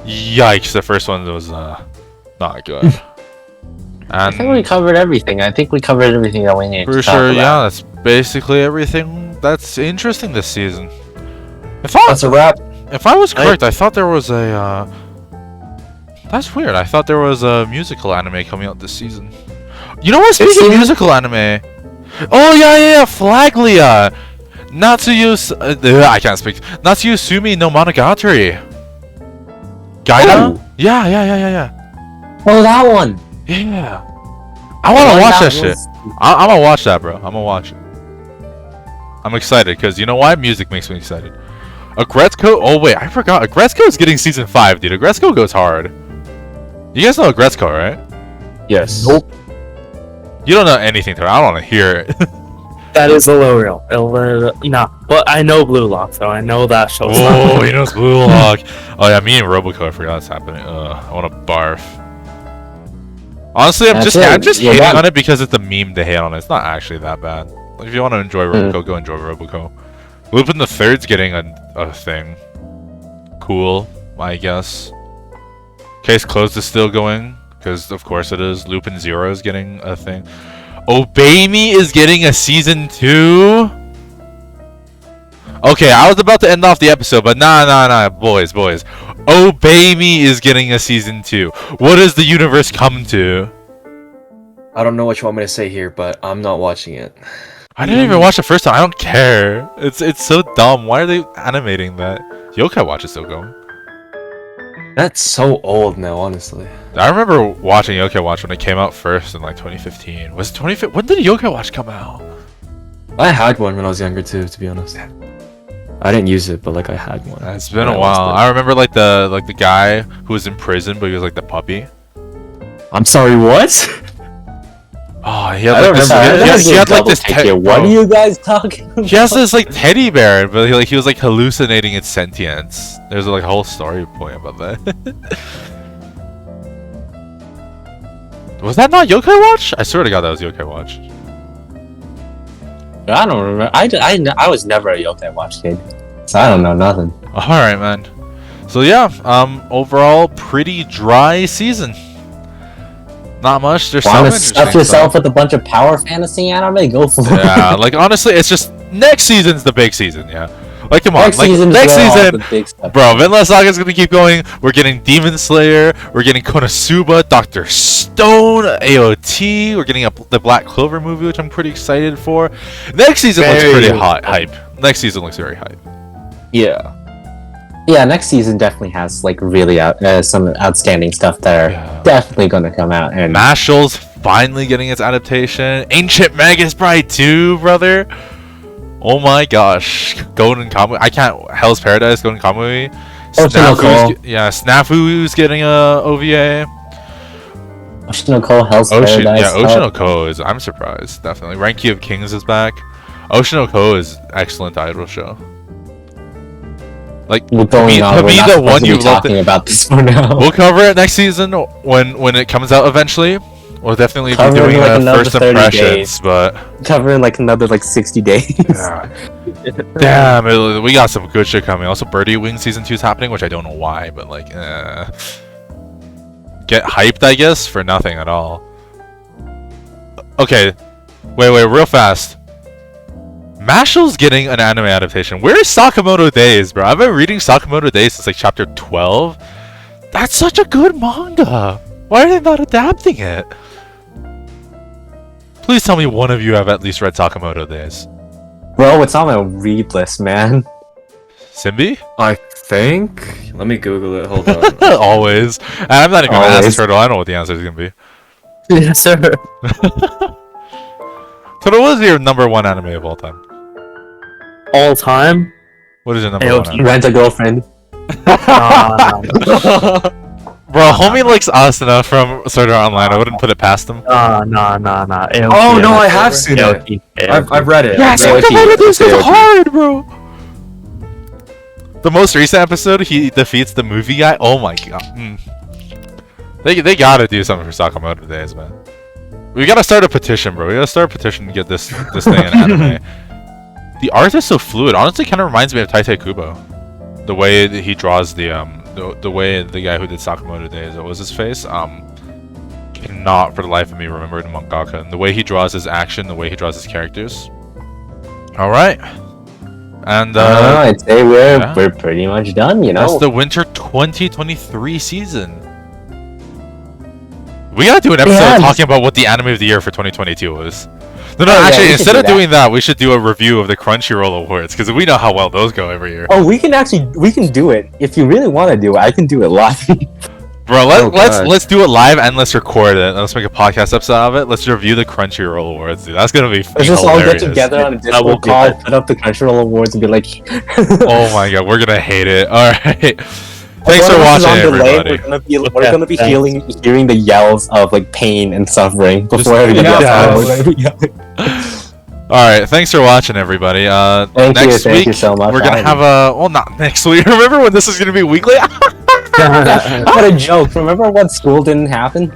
Yikes, the first one was not good. I think And we covered everything. I think we covered everything that we needed for to talk sure, about. yeah, that's basically everything that's interesting this season. I thought That's a wrap. if I was correct, I thought there was a that's weird. I thought there was a musical anime coming out this season. You know what? Speaking of musical anime, oh yeah, Flaglia, I can't speak. Natsuyusumi no Monogatari. Gaida? Oh. Yeah. Oh, that one. Yeah. I want to watch that shit. I'm gonna watch that, bro. I'm gonna watch it. I'm excited because you know why? Music makes me excited. Agretzko? Oh wait, I forgot. Agretzko is getting season 5, dude. Agretzko goes hard. You guys know Agretzko, right? Yes. Nope. You don't know anything, Tara. I don't want to hear it. That is a low reel. Nah, but I know Blue Lock, though. I know that show. Oh, he knows Blue Lock. Oh yeah, me and Roboco. I forgot that's happening. I want to barf. Honestly, I'm That's just it. You're hating done. on it because it's a meme to hate on it. It's not actually that bad. Like, if you want to enjoy Roboco, go enjoy Roboco. Lupin the Third's getting a thing. Cool, I guess. Case Closed is still going, because of course it is. Lupin Zero is getting a thing. Obey Me is getting a season 2. Okay, I was about to end off the episode, but nah, boys. Obey Me is getting a season 2. What does the universe come to? I don't know what you want me to say here, but I'm not watching it. I didn't even watch the first time. I don't care. It's so dumb. Why are they animating that? Yokai Watch is still going. That's so old now, honestly. I remember watching Yokai Watch when it came out first in like 2015. Was it 2015? When did Yokai Watch come out? I had one when I was younger too, to be honest. I didn't use it, but like I had one. It's been When a I was while. there. I remember like the guy who was in prison, but he was like the puppy. I'm sorry, what? Oh, he had I like don't this. remember. He had like this. What are you guys talking about? He has this like teddy bear, but he was like hallucinating its sentience. There's like a whole story point about that. Was that not Yokai Watch? I swear to God that was Yokai Watch. I don't remember. I was never a Yokai Watch kid, so I don't know nothing. All right, man. So yeah, overall pretty dry season. Not much. There's some Want to interesting stuff yourself stuff. with a bunch of power fantasy anime? Go for it. Yeah, like honestly, it's just next season's the big season. Yeah, like come on, Next like season, next season. the big stuff. Bro, Vinland Saga's gonna keep going. We're getting Demon Slayer. We're getting Konosuba, Dr. Stone, AOT. We're getting the Black Clover movie, which I'm pretty excited for. Next season looks Very pretty hype. hype. Next season looks very hype. Yeah. Yeah, next season definitely has like really some outstanding stuff that are Yeah. definitely going to come out. And Mashl's finally getting its adaptation. Ancient Magus Bride 2, brother. Oh my gosh. Golden Kamuy. I can't. Hell's Paradise, Golden Kamuy. Snafu's getting a OVA. Oshinoko, Hell's Ocean, Paradise. yeah, Oshinoko is. I'm surprised, definitely. Ranky of Kings is back. Oshinoko is excellent idol show. Like Going on, we're be not the supposed one to you be love. talking about this for now. We'll cover it next season when it comes out eventually. We'll definitely Cover be it doing in, like, another first 30 impressions, days. but Cover in like another like 60 days. damn, we got some good shit coming. Also, Birdie Wing season 2 is happening, which I don't know why, but like, get hyped, I guess, for nothing at all. Okay, wait, real fast. Mashl's getting an anime adaptation. Where's Sakamoto Days, bro? I've been reading Sakamoto Days since like chapter 12. That's such a good manga. Why are they not adapting it? Please tell me one of you have at least read Sakamoto Days. Bro, it's on my read list, man. Simbi? I think. Let me Google it. Hold on. Always. And I'm not even gonna ask Always. Turtle. I know what the answer is gonna be. Yes, sir. Turtle, what is your number 1 anime of all time? All time. What is your number AOT. 1 anime? Rent a girlfriend. Bro, homie likes Asuna from Sword Art Online. I wouldn't put it past him. Nah. Oh no, I have seen it. I've read it. Yeah, I've read it. Sakamoto Days is AOT. hard, bro. The most recent episode, he defeats the movie guy. Oh my god. They gotta do something for Sakamoto Days, man. We gotta start a petition, bro. We gotta start a petition to get this thing in anime. The art is so fluid. Honestly, kind of reminds me of Taitai Kubo. The way that he draws the way the guy who did Sakamoto Days, what was his face? Cannot for the life of me remember the mangaka. And the way he draws his action, the way he draws his characters. All right. And I'd say yeah. we're pretty much done, you know. that's the winter 2023 season. We gotta do an episode Yeah. talking about what the anime of the year for 2022 was. No, Oh, yeah, actually, we could instead do of that. doing that, we should do a review of the Crunchyroll Awards because we know how well those go every year. Oh, we can do it. If you really want to do it, I can do it live. Bro, Oh, let's God. let's do it live and let's record it. Let's make a podcast episode of it. Let's review the Crunchyroll Awards, dude. That's gonna be Let's just all get hilarious. together on a That will Discord be call, fun. put up the Crunchyroll Awards, and be like, Oh my god, we're gonna hate it. All right. Thanks One for of us is watching, on delay, everybody. We're gonna be hearing the yells of like pain and suffering before Just- everybody yeah. else. All right, thanks for watching, everybody. Thank Next you week so much. we're gonna have a well, not next week. Remember when this is gonna be weekly? What a joke! Remember when school didn't happen?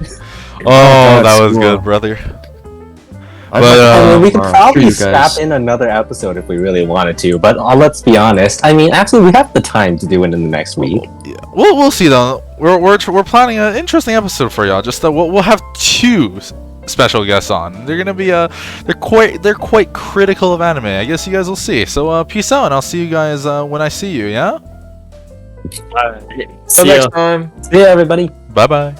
Oh, that was school. good, brother. I But, I mean, we could I'm probably sure you strap guys- in another episode if we really wanted to. But let's be honest. I mean, actually, we have the time to do it in the next week. We'll see though. We're planning an interesting episode for y'all. Just we'll have 2 special guests on. They're gonna be they're quite critical of anime. I guess you guys will see. So peace out, and I'll see you guys when I see you. Yeah. See Till ya. next time. See ya, everybody. Bye bye.